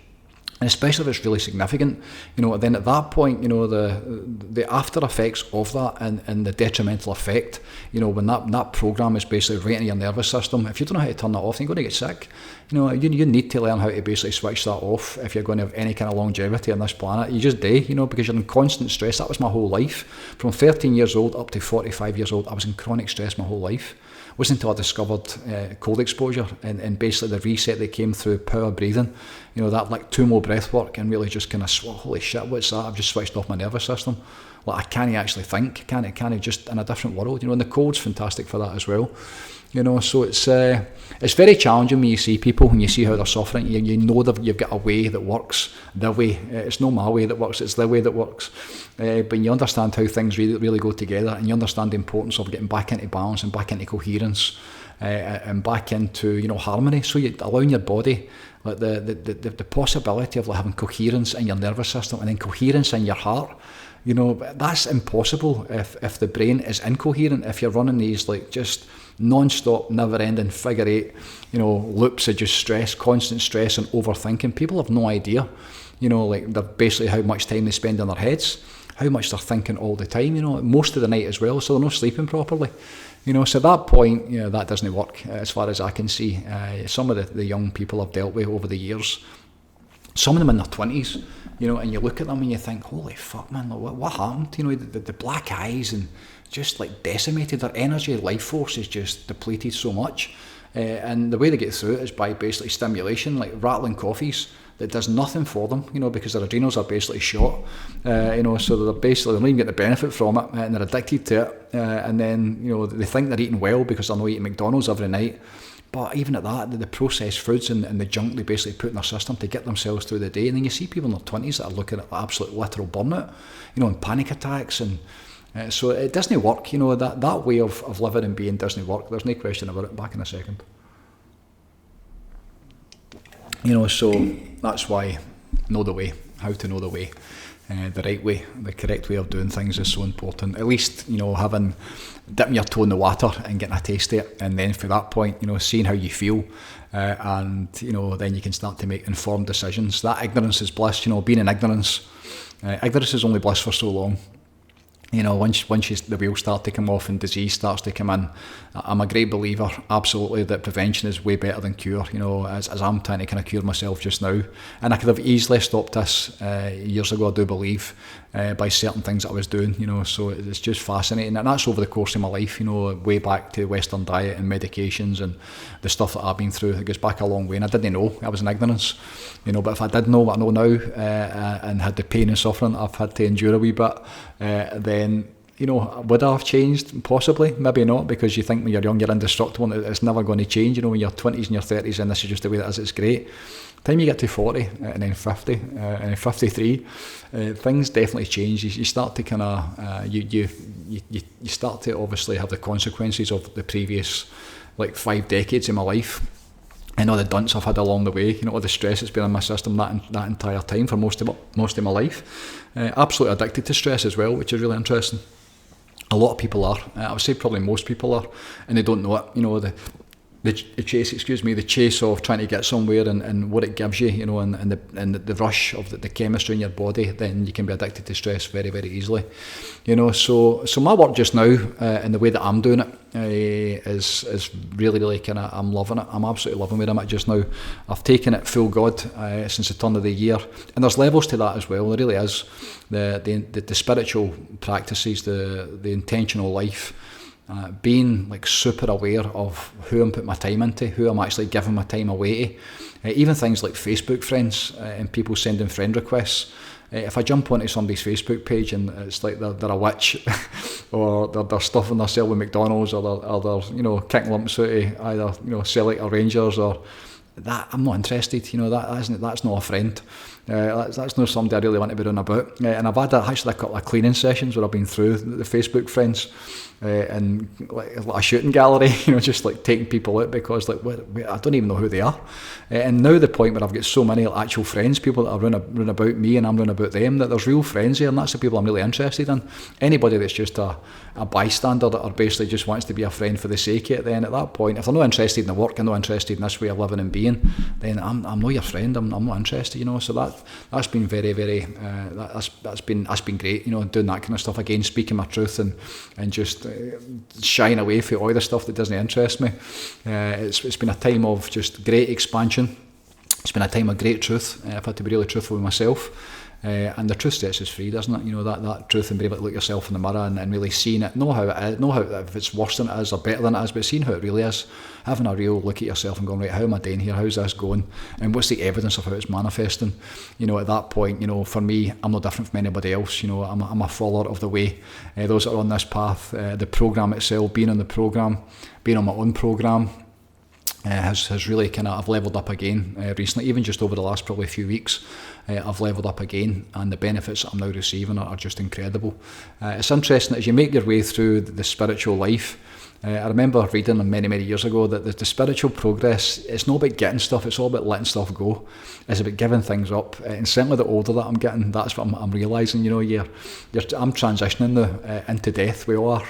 and especially if it's really significant, then at that point, the after effects of that and the detrimental effect, when that program is basically right in your nervous system, if you don't know how to turn that off, then you're going to get sick. You need to learn how to basically switch that off if you're going to have any kind of longevity on this planet. You just do, because you're in constant stress. That was my whole life. From 13 years old up to 45 years old, I was in chronic stress my whole life. It wasn't until I discovered cold exposure and basically the reset that came through power breathing, that like 2 more breath work, and really just kind of, holy shit, what's that? I've just switched off my nervous system. Like, I can't actually think, can't just in a different world, and the cold's fantastic for that as well. So it's very challenging when you see people, when you see how they're suffering. You know you've got a way that works, the way. It's not my way that works, it's the way that works. But you understand how things really go together, and you understand the importance of getting back into balance and back into coherence, and back into harmony. So you're allowing your body, like the possibility of like having coherence in your nervous system and then coherence in your heart. That's impossible if the brain is incoherent, if you're running these like just non-stop, never-ending figure eight, loops of just stress, constant stress and overthinking. People have no idea, like they're basically how much time they spend on their heads, how much they're thinking all the time, most of the night as well, so they're not sleeping properly. So at that point, that doesn't work as far as I can see. Some of the young people I've dealt with over the years, some of them in their 20s, and you look at them and you think, holy fuck, man, what happened? The black eyes and just like decimated. Their energy, life force is just depleted so much. And the way they get through it is by basically stimulation, like rattling coffees that does nothing for them, because their adrenals are basically shot. So they're not even getting the benefit from it, and they're addicted to it. And then, they think they're eating well because they're not eating McDonald's every night. But even at that, the processed foods and the junk they basically put in their system to get themselves through the day. And then you see people in their 20s that are looking at absolute literal burnout, and panic attacks. And so it doesn't work, that way of living and being doesn't work. There's no question about it. Back in a second. So that's why know the way, how to know the way. The right way, the correct way of doing things is so important. At least, dipping your toe in the water and getting a taste of it, and then for that point, seeing how you feel, and then you can start to make informed decisions. That ignorance is bliss. Being in ignorance is only bliss for so long. Once the wheels start to come off and disease starts to come in, I'm a great believer, absolutely, that prevention is way better than cure, as I'm trying to kind of cure myself just now. And I could have easily stopped this years ago, I do believe, by certain things that I was doing, so it's just fascinating. And that's over the course of my life, way back to Western diet and medications and the stuff that I've been through. It goes back a long way, and I didn't know, I was in ignorance, but if I did know what I know now, and had the pain and suffering I've had to endure a wee bit, then would I have changed? Possibly, maybe not, because you think when you're young you're indestructible and it's never going to change. When you're 20s and your 30s and this is just the way that is, it's great. Time you get to 40 and then 50 and then 53, things definitely change. You start to kind of you start to obviously have the consequences of the previous like 5 decades of my life. And all the dunce I've had along the way, all the stress that's been in my system that entire time for most of my life. Absolutely addicted to stress as well, which is really interesting. A lot of people are. I would say probably most people are, and they don't know it. The chase of trying to get somewhere and what it gives you, and the rush of the chemistry in your body, then you can be addicted to stress very, very easily. So my work just now, and the way that I'm doing it, is really, really kind of, I'm loving it. I'm absolutely loving where I'm at just now. I've taken it full God since the turn of the year, and there's levels to that as well. There really is the spiritual practices, the intentional life. Being like super aware of who I'm putting my time into, who I'm actually giving my time away to. Even things like Facebook friends and people sending friend requests. If I jump onto somebody's Facebook page and it's like they're a witch, or they're stuffing themselves with McDonald's, or they're kicking lumps out of either Celtic or Rangers, or that I'm not interested. You know, that's not a friend. That's not somebody I really want to be running about. And I've had actually a couple of cleaning sessions where I've been through the Facebook friends and like a shooting gallery, you know, just like taking people out because like I don't even know who they are. And now the point where I've got so many actual friends, people that are run about me and I'm running about them, that there's real friends here, and that's the people I'm really interested in. Anybody that's just a bystander that basically just wants to be a friend for the sake of it, then at that point, if they're not interested in the work and not interested in this way of living and being, then I'm not your friend. I'm not interested, you know. So that's been very, very that's been great, you know, doing that kind of stuff again, speaking my truth and just shying away from all the stuff that doesn't interest me. It's been a time of just great expansion. It's been a time of great truth. I've had to be really truthful with myself. And the truth sets us free, doesn't it? You know, that truth, and being able to look yourself in the mirror and really seeing it, know how if it's worse than it is or better than it is, but seeing how it really is, having a real look at yourself and going, right, how am I doing here? How's this going? And what's the evidence of how it's manifesting? You know, at that point, you know, for me, I'm no different from anybody else. You know, I'm a follower of the way. Those that are on this path, the program itself, being on the program, being on my own program, has really I've levelled up again recently, even just over the last probably few weeks. I've levelled up again, and the benefits that I'm now receiving are just incredible. It's interesting as you make your way through the spiritual life. I remember reading many years ago that the spiritual progress, it's not about getting stuff, it's all about letting stuff go. It's about giving things up. And certainly the older that I'm getting, that's what I'm realising. You know, I'm transitioning now into death. We all are.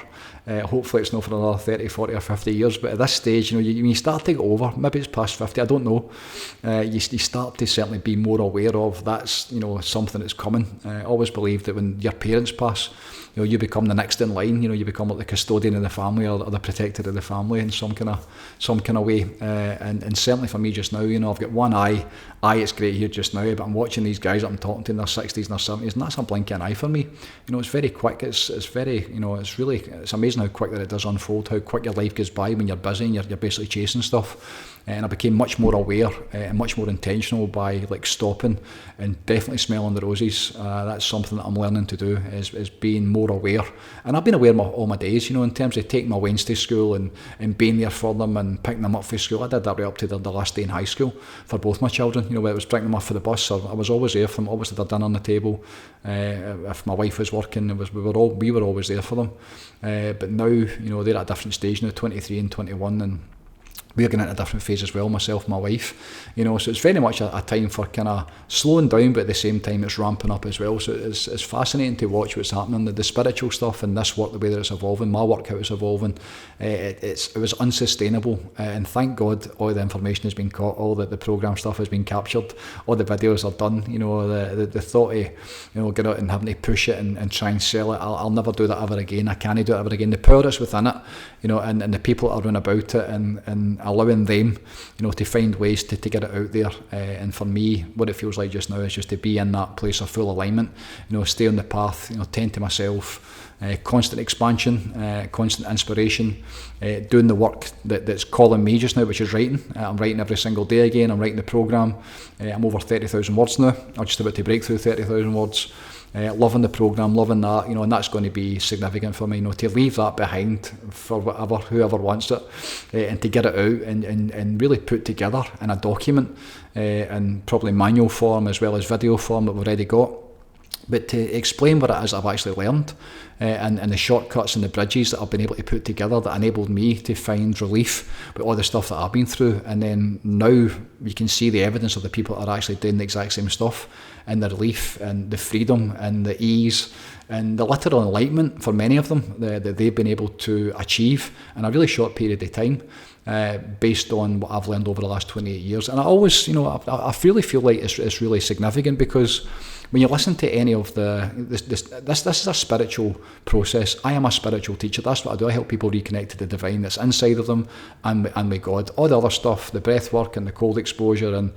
Hopefully it's not for another 30, 40 or 50 years, but at this stage, you know, when you start to get over, maybe it's past 50, I don't know, you start to certainly be more aware of that's, you know, something that's coming. I always believe that when your parents pass, you know, you become the next in line. You know, you become like the custodian of the family or the protector of the family in some kind of way. And certainly for me just now, you know, I've got one eye. It's great here just now, but I'm watching these guys that I'm talking to in their 60s and their 70s, and that's a blink of an eye for me. You know, it's very quick. It's very, you know, it's amazing how quick that it does unfold, how quick your life goes by when you're busy and you're basically chasing stuff. And I became much more aware and much more intentional by like stopping and definitely smelling the roses. That's something that I'm learning to do, is being more aware. And I've been aware all my days, you know, in terms of taking my Wednesday to school and being there for them and picking them up for school. I did that right up to the last day in high school for both my children. You know, whether it was bringing them up for the bus, or I was always there for them, always had their dinner on the table. If my wife was working, we were always there for them. But now, you know, they're at a different stage now, 23 and 21, and we're going into a different phase as well, myself and my wife, you know, so it's very much a time for kind of slowing down, but at the same time it's ramping up as well. So it's fascinating to watch what's happening, the spiritual stuff and this work, the way that it's evolving, my work, how it's evolving. It was unsustainable, and thank God all the information has been caught, all the program stuff has been captured, all the videos are done. You know, the thought of, you know, get out and having to push it and try and sell it, I'll never do that ever again. I can't do it ever again. The power that's within it, you know, and the people that are around about it, and allowing them, you know, to find ways to get it out there. And for me, what it feels like just now is just to be in that place of full alignment, you know, stay on the path, you know, tend to myself, constant expansion, constant inspiration, doing the work that's calling me just now, which is writing. I'm writing every single day again. I'm writing the programme. I'm over 30,000 words now. I'm just about to break through 30,000 words. Loving the programme, loving that, you know, and that's going to be significant for me, you know, to leave that behind for whoever wants it, and to get it out and really put together in a document, and probably manual form as well as video form that we've already got. But to explain what it is I've actually learned, and the shortcuts and the bridges that I've been able to put together that enabled me to find relief with all the stuff that I've been through. And then now you can see the evidence of the people that are actually doing the exact same stuff, and the relief and the freedom and the ease and the literal enlightenment for many of them that they've been able to achieve in a really short period of time. Based on what I've learned over the last 28 years. And I always, you know, I really feel like it's really significant, because when you listen to any of this is a spiritual process. I am a spiritual teacher. That's what I do. I help people reconnect to the divine that's inside of them and with God. All the other stuff, the breath work and the cold exposure, and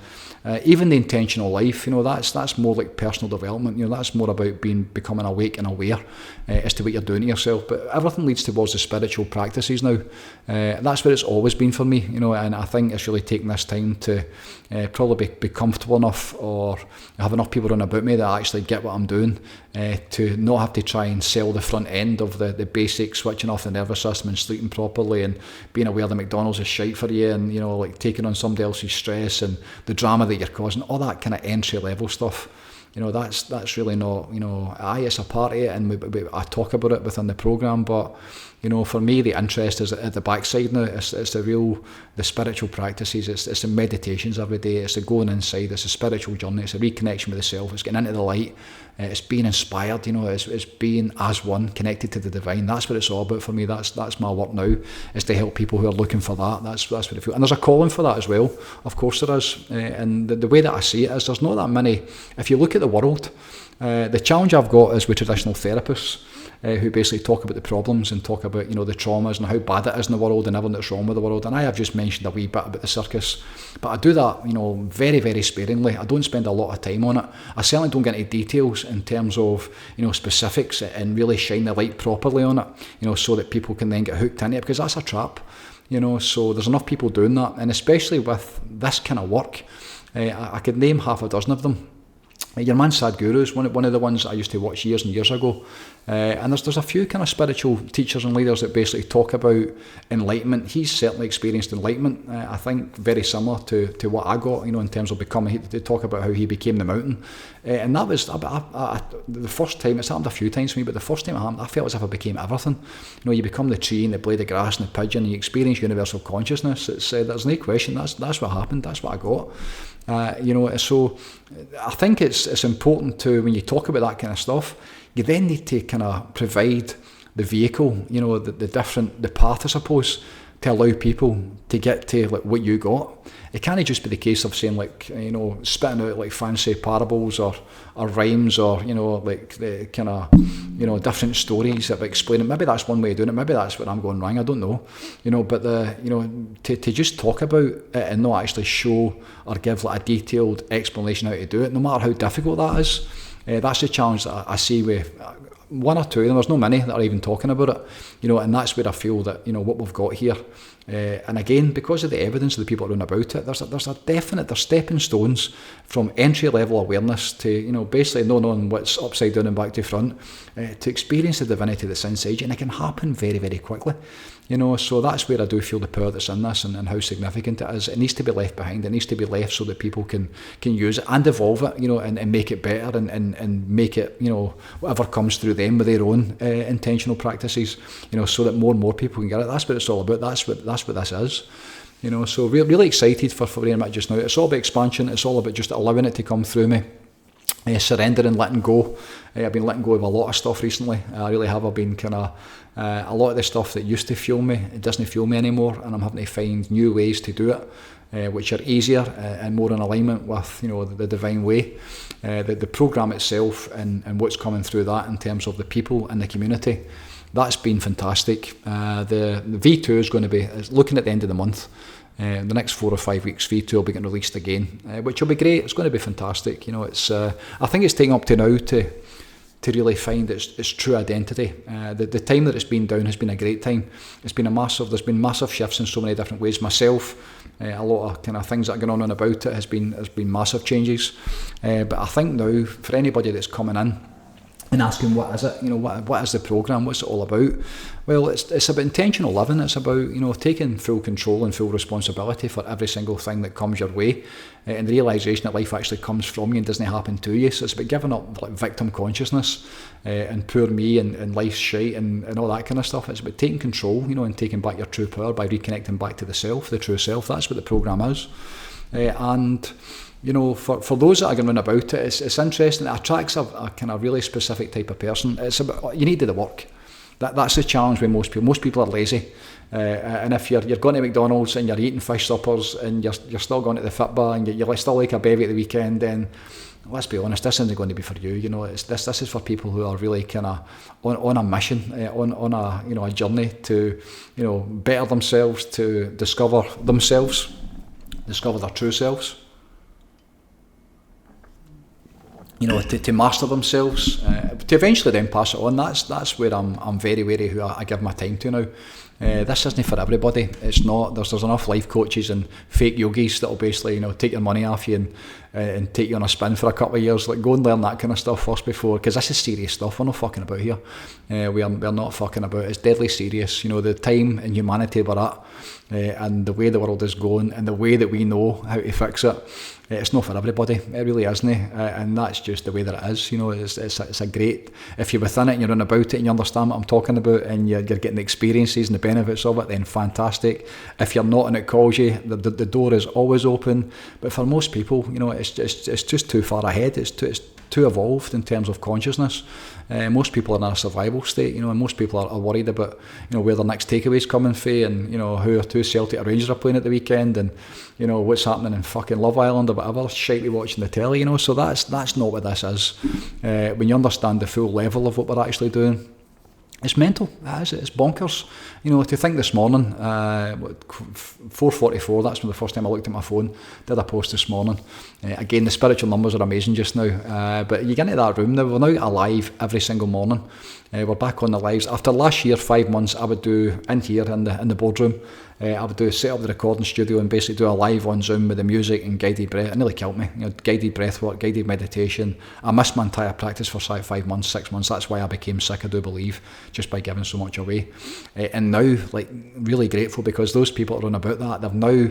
even the intentional life, you know, that's more like personal development. You know, that's more about becoming awake and aware as to what you're doing to yourself. But everything leads towards the spiritual practices now. That's where it's always been for me, you know, and I think it's really taken this time to probably be comfortable enough, or have enough people around about me that I actually get what I'm doing, to not have to try and sell the front end of the basic switching off the nervous system and sleeping properly and being aware that McDonald's is shite for you, and like taking on somebody else's stress and the drama that you're causing, all that kind of entry level stuff. That's really not, it's a part of it, and I talk about it within the programme, but for me the interest is at the backside now. It's the spiritual practices, it's the meditations every day, it's the going inside, it's a spiritual journey, it's a reconnection with the self, it's getting into the light, it's being inspired, it's being as one, connected to the divine. That's what it's all about for me. That's my work now, is to help people who are looking for that. That's what I feel, and there's a calling for that as well, of course there is, and the way that I see it is, there's not that many. If you look at the world, the challenge I've got is with traditional therapists, who basically talk about the problems and talk about the traumas and how bad it is in the world and everything that's wrong with the world. And I have just mentioned a wee bit about the circus, but I do that very, very sparingly. I don't spend a lot of time on it. I certainly don't get into details in terms of specifics and really shine the light properly on it, so that people can then get hooked into it, because that's a trap. So there's enough people doing that, and especially with this kind of work, I could name half a dozen of them. Your man Sadhguru is one of the ones I used to watch years and years ago, and there's a few kind of spiritual teachers and leaders that basically talk about enlightenment. He's certainly experienced enlightenment, I think very similar to what I got, in terms of becoming. They talk about how he became the mountain, and that was the first time. It's happened a few times for me, but the first time it happened, I felt as if I became everything. You become the tree and the blade of grass and the pigeon, and you experience universal consciousness. There's no question. That's what happened. That's what I got. So I think it's important to, when you talk about that kind of stuff, you then need to kind of provide the vehicle, the path, I suppose, to allow people to get to what you got. It can't just be the case of saying spitting out fancy parables or rhymes or the kind of different stories that explain it. Maybe that's one way of doing it. Maybe that's where I'm going wrong. I don't know. But to just talk about it and not actually show or give a detailed explanation how to do it, no matter how difficult that is. That's the challenge that I see with one or two of them. There's no many that are even talking about it, and that's where I feel that what we've got here. And again, because of the evidence of the people that run about it, there's stepping stones from entry level awareness to basically not knowing what's upside down and back to front, to experience the divinity that's inside you, and it can happen very, very quickly. So that's where I do feel the power that's in this, and how significant it is. It needs to be left behind. It needs to be left so that people can use it and evolve it, and make it better, and make it, whatever comes through them with their own intentional practices, so that more and more people can get it. That's what it's all about. That's what this is. So we're really excited for where I'm at just now. It's all about expansion. It's all about just allowing it to come through me. Surrendering, letting go. I've been letting go of a lot of stuff recently. I really have. I've been kind of a lot of the stuff that used to fuel me, it doesn't fuel me anymore, and I'm having to find new ways to do it, which are easier and more in alignment with the divine way. The programme itself and what's coming through that in terms of the people and the community, that's been fantastic. The V2 is going to be looking at the end of the month. The next 4 or 5 weeks, V2 will be getting released again, which will be great. It's going to be fantastic. I think it's taken up to now to really find its true identity. The time that it's been down has been a great time. There's been massive shifts in so many different ways. Myself, a lot of kind of things that are going on about it has been massive changes. But I think now, for anybody that's coming in and asking what is it, what is the programme, what's it all about? Well, it's about intentional living. It's about taking full control and full responsibility for every single thing that comes your way, and the realisation that life actually comes from you and doesn't happen to you. So it's about giving up victim consciousness and poor me and life's shite and all that kind of stuff. It's about taking control, and taking back your true power by reconnecting back to the self, the true self. That's what the programme is. For those that are going about it, it's interesting. It attracts a kind of really specific type of person. It's about, you need to do the work. That's the challenge with most people. Most people are lazy, and if you're going to McDonald's and you're eating fish suppers and you're still going to the football and you're still like a baby at the weekend, then let's be honest, this isn't going to be for you. This is for people who are really kind of on a mission, on a journey to better themselves, to discover themselves, discover their true selves. To master themselves, to eventually then pass it on. That's where I'm very wary who I give my time to now. This isn't for everybody. It's not. There's enough life coaches and fake yogis that'll basically, take your money off you and take you on a spin for a couple of years. Like, go and learn that kind of stuff first before, because this is serious stuff. We're not fucking about here. We're not fucking about. It's deadly serious. The time in humanity we're at, and the way the world is going, and the way that we know how to fix it. It's not for everybody. It really isn't, and that's just the way that it is. It's a great. If you're within it and you're on about it and you understand what I'm talking about and you're getting the experiences and the benefits of it, then fantastic. If you're not and it calls you, the door is always open. But for most people, it's just too far ahead. It's too evolved in terms of consciousness. Most people are in a survival state, and most people are worried about, where their next takeaway's coming from, and who our two Celtic or Rangers are playing at the weekend, and what's happening in fucking Love Island or whatever shite we watch on the telly, So that's not what this is. When you understand the full level of what we're actually doing, it's mental. It's bonkers. To think this morning, 4:44. That's when the first time I looked at my phone. Did a post this morning. Again, the spiritual numbers are amazing just now. But you get into that room now. We're now alive every single morning. We're back on the lives. After last year, 5 months, I would do in here in the boardroom. I would set up the recording studio and basically do a live on Zoom with the music and guided breath. It nearly killed me. Guided breath work, guided meditation. I missed my entire practice for 5 months, 6 months. That's why I became sick, I do believe, just by giving so much away. And now, really grateful, because those people are on about that. They've now,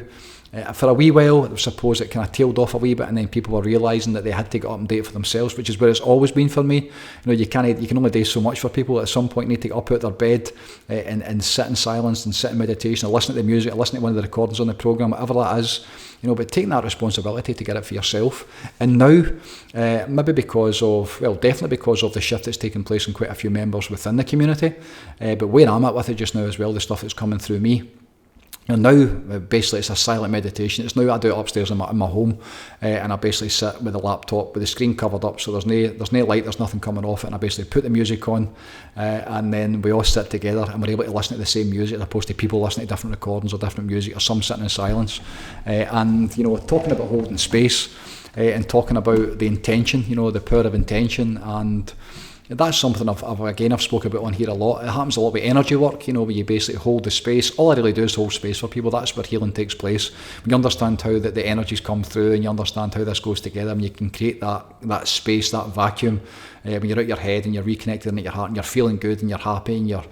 for a wee while, I suppose it kind of tailed off a wee bit, and then people were realising that they had to get up and date for themselves, which is where it's always been for me. You can only do so much for people. At some point, you need to get up out of their bed and sit in silence and sit in meditation, or listen to the music, or listen to one of the recordings on the programme, whatever that is. But taking that responsibility to get it for yourself. And now, maybe definitely because of the shift that's taken place in quite a few members within the community, but where I'm at with it just now as well, the stuff that's coming through me. Now, basically, it's a silent meditation. It's now I do it upstairs in my home, and I basically sit with the laptop with the screen covered up, so there's no light, there's nothing coming off it, and I basically put the music on, and then we all sit together and we're able to listen to the same music, as opposed to people listening to different recordings or different music, or some sitting in silence, and talking about holding space, and talking about the intention, the power of intention. And that's something I've spoken about on here a lot. It happens a lot with energy work, where you basically hold the space. All I really do is hold space for people. That's where healing takes place. When you understand how the energies come through, and you understand how this goes together, and you can create that space, that vacuum, when you're out your head and you're reconnected into your heart, and you're feeling good and you're happy, and you're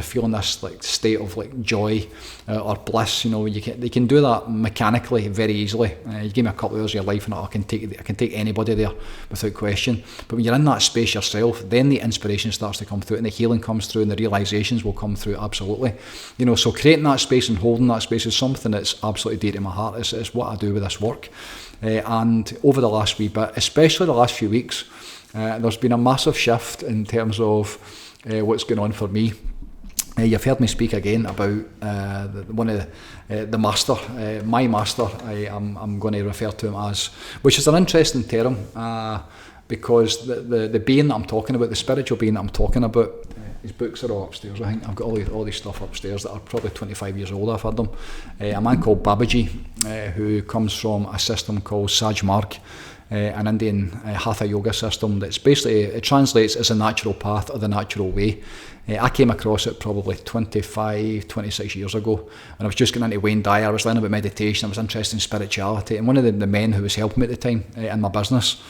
feeling this state of joy or bliss. You can do that mechanically very easily. You give me a couple of hours of your life and I can take anybody there without question. But when you're in that space yourself, then the inspiration starts to come through, and the healing comes through, and the realizations will come through. Absolutely. So creating that space and holding that space is something that's absolutely dear to my heart. It's what I do with this work. And over the last wee bit, especially the last few weeks, there's been a massive shift in terms of what's going on for me. You've heard me speak again about one of the master, my master. I'm going to refer to him as, which is an interesting term, because the being that I'm talking about, the spiritual being that I'm talking about, his books are all upstairs. I think I've got all these stuff upstairs that are probably 25 years old. I've had them. A man called Babaji, who comes from a system called Saj Marg, an Indian Hatha yoga system that's basically, it translates as a natural path or the natural way. I came across it probably 25, 26 years ago when I was just getting into Wayne Dyer. I was learning about meditation, I was interested in spirituality, and one of the men who was helping me at the time in my business,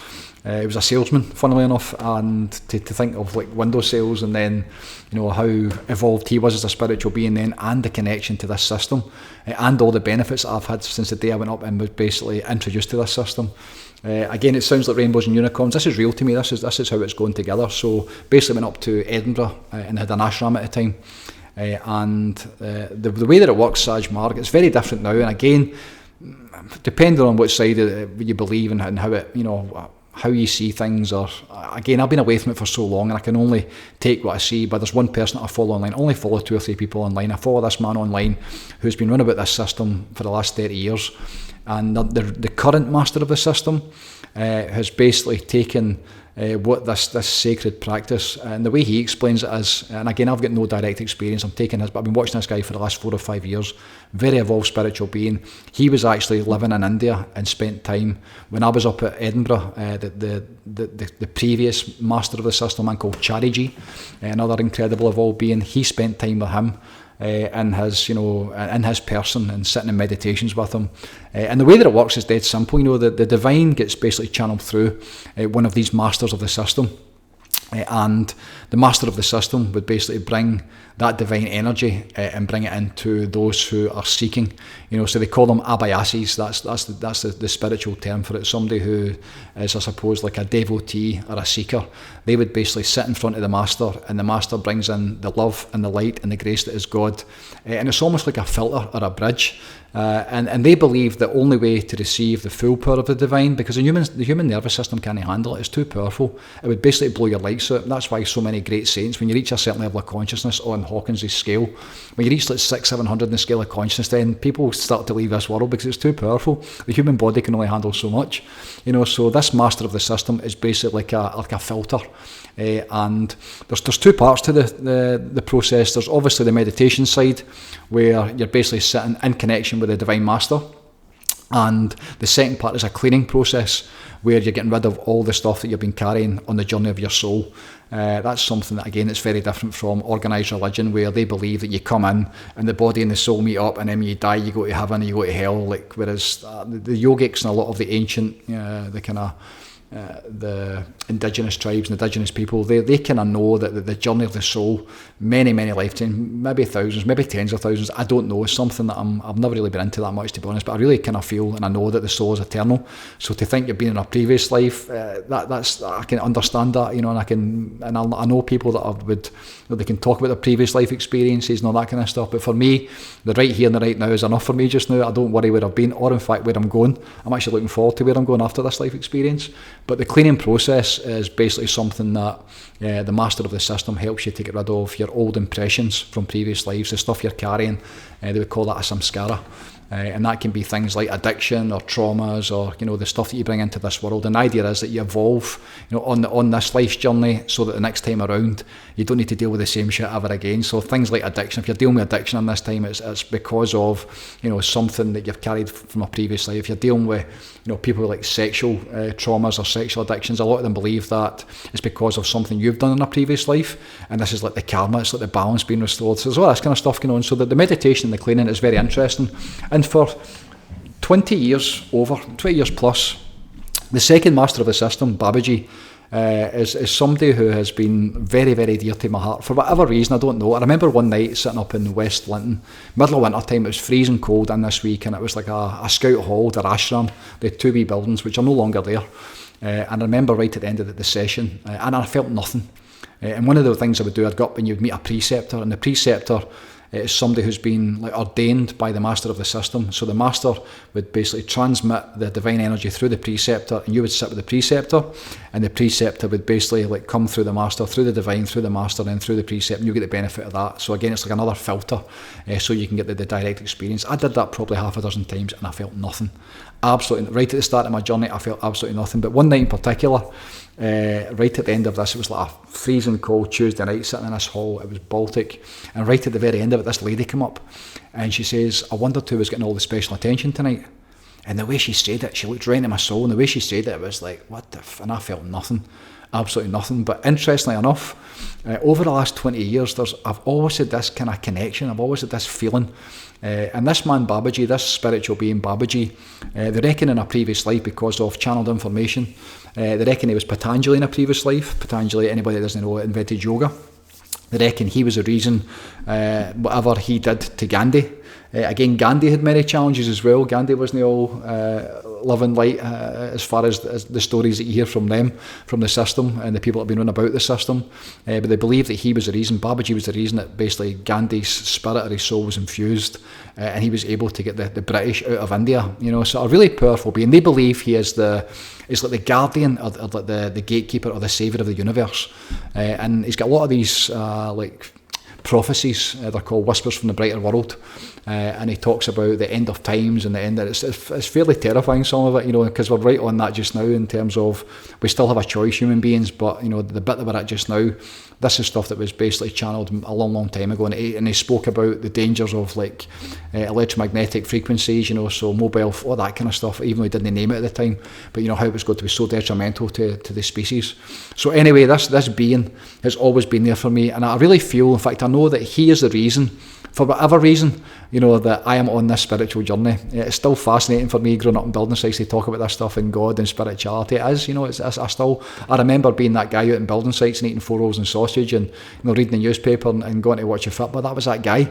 he was a salesman, funnily enough, and to think of window sales, and then how evolved he was as a spiritual being then, and the connection to this system, and all the benefits that I've had since the day I went up and was basically introduced to this system. Again, it sounds like rainbows and unicorns. This is real to me. This is how it's going together. So basically went up to Edinburgh and had an ashram at the time. And the way that it works, Saj Marg, it's very different now. And again, depending on which side you believe and how it, how you see things, or again, I've been away from it for so long and I can only take what I see. But there's one person that I follow online. I only follow 2 or 3 people online. I follow this man online who's been running about this system for the last 30 years. And the current master of the system has basically taken what this sacred practice, and the way he explains it is, and again, I've got no direct experience, I'm taking his, but I've been watching this guy for the last 4 or 5 years, very evolved spiritual being. He was actually living in India and spent time, when I was up at Edinburgh, the previous master of the system, a man called Chariji, another incredible evolved being, he spent time with him. in his person and sitting in meditations with him. And the way that it works is dead simple. The divine gets basically channeled through one of these masters of the system. And the master of the system would basically bring that divine energy and bring it into those who are seeking. So they call them abayasis. That's the spiritual term for it. Somebody who is, I suppose, like a devotee or a seeker. They would basically sit in front of the master, and the master brings in the love and the light and the grace that is God. And it's almost like a filter or a bridge. And they believe the only way to receive the full power of the divine, because the human nervous system can't handle it, it's too powerful. It would basically blow your lights out. That's why so many great saints, when you reach a certain level of consciousness on Hawkins' scale, when you reach like 600-700 in the scale of consciousness, then people start to leave this world because it's too powerful. The human body can only handle so much. So this master of the system is basically like a filter. And there's two parts to the process. There's obviously the meditation side, where you're basically sitting in connection with the Divine Master. And the second part is a cleaning process, where you're getting rid of all the stuff that you've been carrying on the journey of your soul. That's something that, again, it's very different from organised religion, where they believe that you come in and the body and the soul meet up, and then when you die, you go to heaven and you go to hell. Whereas the yogics and a lot of the ancient, the indigenous tribes and indigenous people, they kind of know that the journey of the soul, many lifetimes, maybe thousands, maybe tens of thousands, I don't know, it's something that I've never really been into that much, to be honest, but I really kind of feel and I know that the soul is eternal. So to think you've been in a previous life, that's I can understand that, and I know people that they can talk about their previous life experiences and all that kind of stuff, but for me, the right here and the right now is enough for me just now. I don't worry where I've been, or in fact where I'm going. I'm actually looking forward to where I'm going after this life experience. But the cleaning process is basically something that the master of the system helps you to get rid of your old impressions from previous lives, the stuff you're carrying. They would call that a samskara. And that can be things like addiction or traumas, or the stuff that you bring into this world. And the idea is that you evolve on this life's journey, so that the next time around you don't need to deal with the same shit ever again. So things like addiction, if you're dealing with addiction in this time, it's because of something that you've carried from a previous life. If you're dealing with people with like sexual traumas or sexual addictions, a lot of them believe that it's because of something you've done in a previous life, and this is like the karma, it's like the balance being restored. So there's all this kind of stuff going on. So the meditation and the cleaning is very interesting. And for 20 years plus, the second master of the system, Babaji, is somebody who has been very, very dear to my heart. For whatever reason, I don't know. I remember one night sitting up in West Linton, middle of winter time, it was freezing cold in this week, and it was like a scout hall, their ashram. They had 2 wee buildings, which are no longer there. And I remember right at the end of the session, and I felt nothing. And one of the things I would do, I'd go up and you'd meet a preceptor, and the preceptor is somebody who's been ordained by the master of the system. So the master would basically transmit the divine energy through the preceptor, and you would sit with the preceptor, and the preceptor would basically come through the master, through the divine, through the master, and through the preceptor, and you get the benefit of that. So again, it's like another filter, so you can get the direct experience. I did that probably half a dozen times, and I felt nothing. Absolutely, right at the start of my journey, I felt absolutely nothing. But one night in particular, right at the end of this, it was like a freezing cold Tuesday night, sitting in this hall. It was Baltic, and right at the very end of it, this lady came up, and she says, "I wondered who was getting all the special attention tonight." And the way she said it, she looked right into my soul, and the way she said it was like, what the f, and I felt nothing, absolutely nothing. But interestingly enough, over the last 20 years, I've always had this kind of connection, I've always had this feeling. And this man Babaji, this spiritual being Babaji, they reckon in a previous life, because of channeled information, they reckon he was Patanjali in a previous life. Patanjali, anybody that doesn't know, invented yoga. They reckon he was the reason whatever he did to Gandhi. Again, Gandhi had many challenges as well. Gandhi wasn't all love and light as far as the stories that you hear from them, from the system and the people that have been running about the system. But they believe that he was the reason, Babaji was the reason that basically Gandhi's spirit or his soul was infused, and he was able to get the British out of India. So a really powerful being. They believe he is it's like the guardian or like the gatekeeper or the saviour of the universe. And he's got a lot of these prophecies, they're called whispers from the brighter world, and he talks about the end of times and the end. It's fairly terrifying, some of it, because we're right on that just now, in terms of we still have a choice, human beings, but the bit that we're at just now, this is stuff that was basically channeled a long time ago, and he spoke about the dangers of electromagnetic frequencies, so mobile, all that kind of stuff, even though he didn't name it at the time, but how it was going to be so detrimental to the species. So anyway, this being has always been there for me, and I really feel, in fact I know know that He is the reason, for whatever reason, that I am on this spiritual journey. It's still fascinating for me growing up in building sites to talk about this stuff and God and spirituality. It is, I remember being that guy out in building sites and eating 4 rolls and sausage and reading the newspaper and going to watch a football. That was that guy.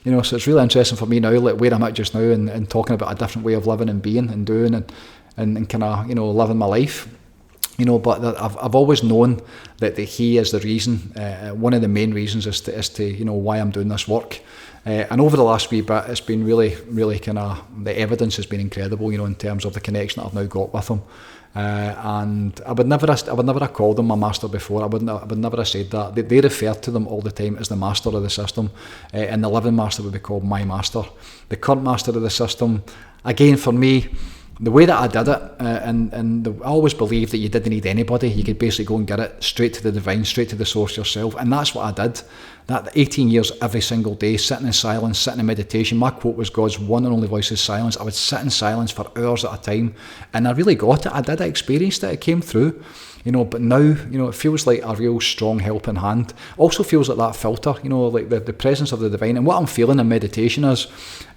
So it's really interesting for me now, like where I'm at just now and talking about a different way of living and being and doing and kind of, living my life. But I've always known that He is the reason. One of the main reasons is to why I'm doing this work. And over the last wee bit, it's been really, really kind of, the evidence has been incredible, in terms of the connection that I've now got with Him. And I would never have called Him my master before. I would never have said that. They refer to them all the time as the master of the system, and the living master would be called my master. The current master of the system, again, for me, the way that I did it, I always believed that you didn't need anybody. You could basically go and get it straight to the divine, straight to the source yourself. And that's what I did. That 18 years every single day, sitting in silence, sitting in meditation. My quote was, God's one and only voice is silence. I would sit in silence for hours at a time. And I really got it. I did. I experienced it. It came through. But now, it feels like a real strong helping hand. Also feels like that filter, like the presence of the divine. And what I'm feeling in meditation is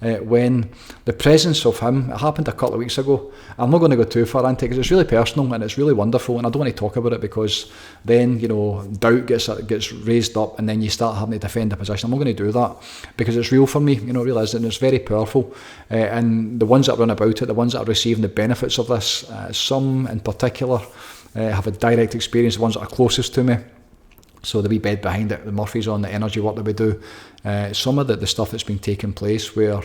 when the presence of Him, it happened a couple of weeks ago. I'm not going to go too far into it because it's really personal and it's really wonderful. And I don't want to talk about it because then, doubt gets raised up and then you start having to defend a position. I'm not going to do that because it's real for me, it really is. And it's very powerful. And the ones that run about it, the ones that are receiving the benefits of this, some in particular, have a direct experience, the ones that are closest to me. So the wee bed behind it, the Murphy's on, the energy work that we do, some of the stuff that's been taking place where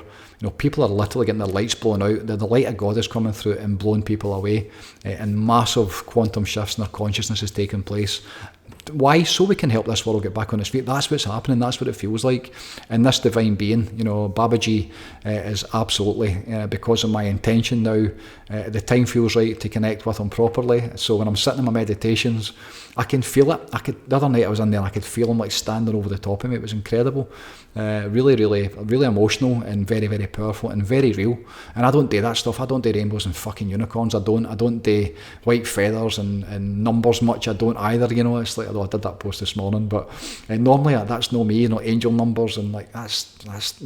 people are literally getting their lights blown out, the light of God is coming through and blowing people away, and massive quantum shifts in their consciousness is taking place. Why? So we can help this world get back on its feet. That's what's happening. That's what it feels like. And this divine being, Babaji, is absolutely, because of my intention now, the time feels right to connect with Him properly. So when I'm sitting in my meditations, I can feel it. The other night I was in there and I could feel Him like standing over the top of me. It was incredible. Really, really, really emotional and very, very powerful and very real. And I don't do that stuff. I don't do rainbows and fucking unicorns. I don't do white feathers and numbers much. I don't either, It's like, although I did that post this morning, but normally that's no me, angel numbers and like that's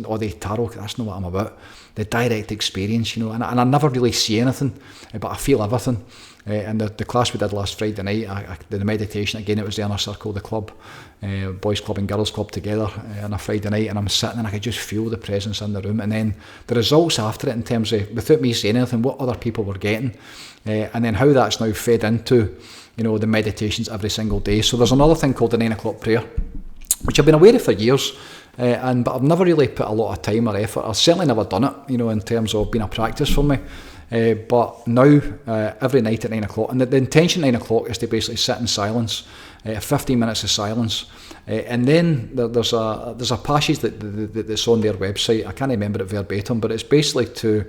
or the tarot. That's not what I'm about. The direct experience, and I never really see anything, but I feel everything. And the class we did last Friday night, the meditation, again, it was the inner circle, the club, boys club and girls club together on a Friday night, and I'm sitting and I could just feel the presence in the room. And then the results after it in terms of, without me saying anything, what other people were getting, and then how that's now fed into, the meditations every single day. So there's another thing called the 9 o'clock prayer, which I've been aware of for years, but I've never really put a lot of time or effort. I've certainly never done it, in terms of being a practice for me. But now, every night at 9 o'clock, and the intention 9 o'clock is to basically sit in silence, 15 minutes of silence, and then there's a passage that's on their website. I can't remember it verbatim, but it's basically to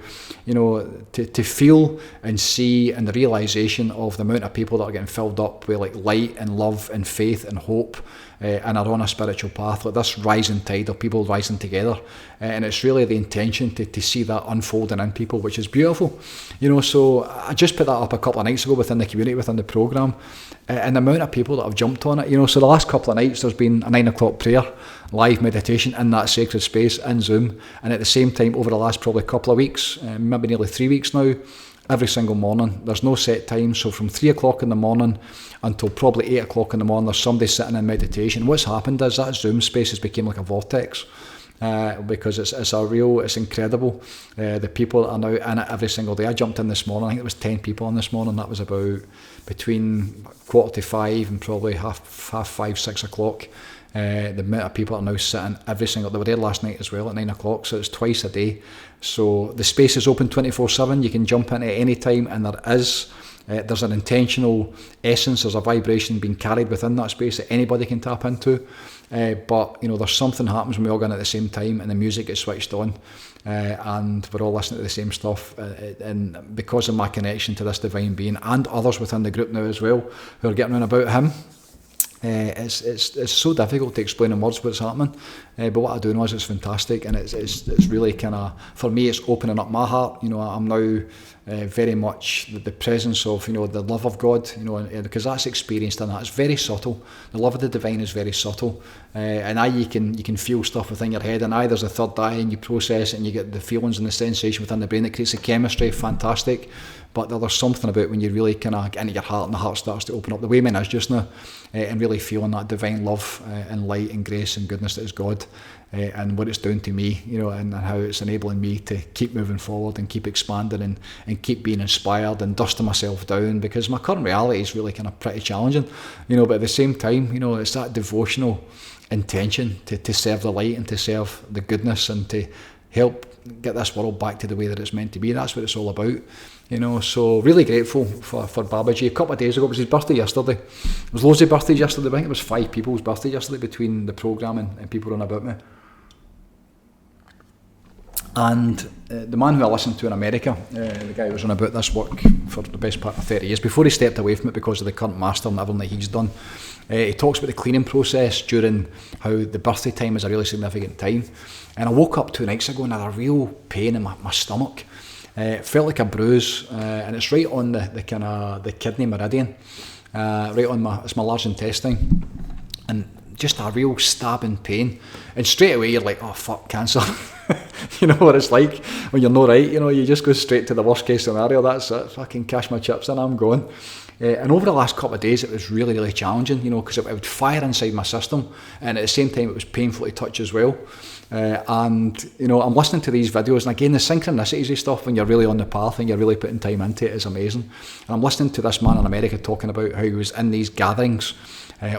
feel and see and the realisation of the amount of people that are getting filled up with like light and love and faith and hope, and are on a spiritual path, like this rising tide of people rising together, and it's really the intention to see that unfolding in people, which is beautiful. So I just put that up a couple of nights ago within the community, within the programme, and the amount of people that have jumped on it, so the last couple of nights there's been a 9 o'clock prayer, live meditation in that sacred space in Zoom, and at the same time over the last probably couple of weeks, maybe nearly 3 weeks now, every single morning. There's no set time, so from 3 o'clock in the morning until probably 8 o'clock in the morning, there's somebody sitting in meditation. What's happened is that Zoom space has become like a vortex, because it's incredible. The people are now in it every single day. I jumped in this morning, I think there was 10 people in this morning. That was about between 4:45 and probably half 5, 6 o'clock. The amount of people are now sitting every single, they were there last night as well at 9 o'clock, so it's twice a day. So the space is open 24/7, you can jump in at any time, and there's an intentional essence, there's a vibration being carried within that space that anybody can tap into. But there's something happens when we all go in at the same time and the music gets switched on, and we're all listening to the same stuff, and because of my connection to this divine being and others within the group now as well who are getting on about Him, it's so difficult to explain in words what's happening, but what I do know is it's fantastic, and it's really kind of, for me, it's opening up my heart. I'm now very much the presence of, the love of God, because that's experienced in that. It's very subtle. The love of the divine is very subtle, and you can feel stuff within your head, and there's a third eye, and you process it, and you get the feelings and the sensation within the brain that creates the chemistry. Fantastic. But there's something about when you really kind of get into your heart and the heart starts to open up the way mine is just now, and really feeling that divine love and light and grace and goodness that is God, and what it's doing to me, and how it's enabling me to keep moving forward and keep expanding and keep being inspired and dusting myself down, because my current reality is really kind of pretty challenging, but at the same time, it's that devotional intention to serve the light and to serve the goodness and to help get this world back to the way that it's meant to be. That's what it's all about. So really grateful for Babaji. A couple of days ago, it was his birthday yesterday. There was loads of birthdays yesterday. I think it was 5 people's birthday yesterday between the programme and people running about me. And the man who I listened to in America, the guy who was on about this work for the best part of 30 years, before he stepped away from it because of the current master and everything that he's done, he talks about the cleaning process during how the birthday time is a really significant time. And I woke up 2 nights ago and I had a real pain in my stomach. It felt like a bruise, and it's right on the kidney meridian, right on it's my large intestine, and just a real stabbing pain. And straight away you're like, oh fuck, cancer. You know what it's like when you're not right. You just go straight to the worst case scenario. That's it. Fucking cash my chips in, I'm going. And over the last couple of days, it was really, really challenging, because it would fire inside my system, and at the same time, it was painful to touch as well. I'm listening to these videos, and again, the synchronicities of stuff when you're really on the path and you're really putting time into it is amazing. And I'm listening to this man in America talking about how he was in these gatherings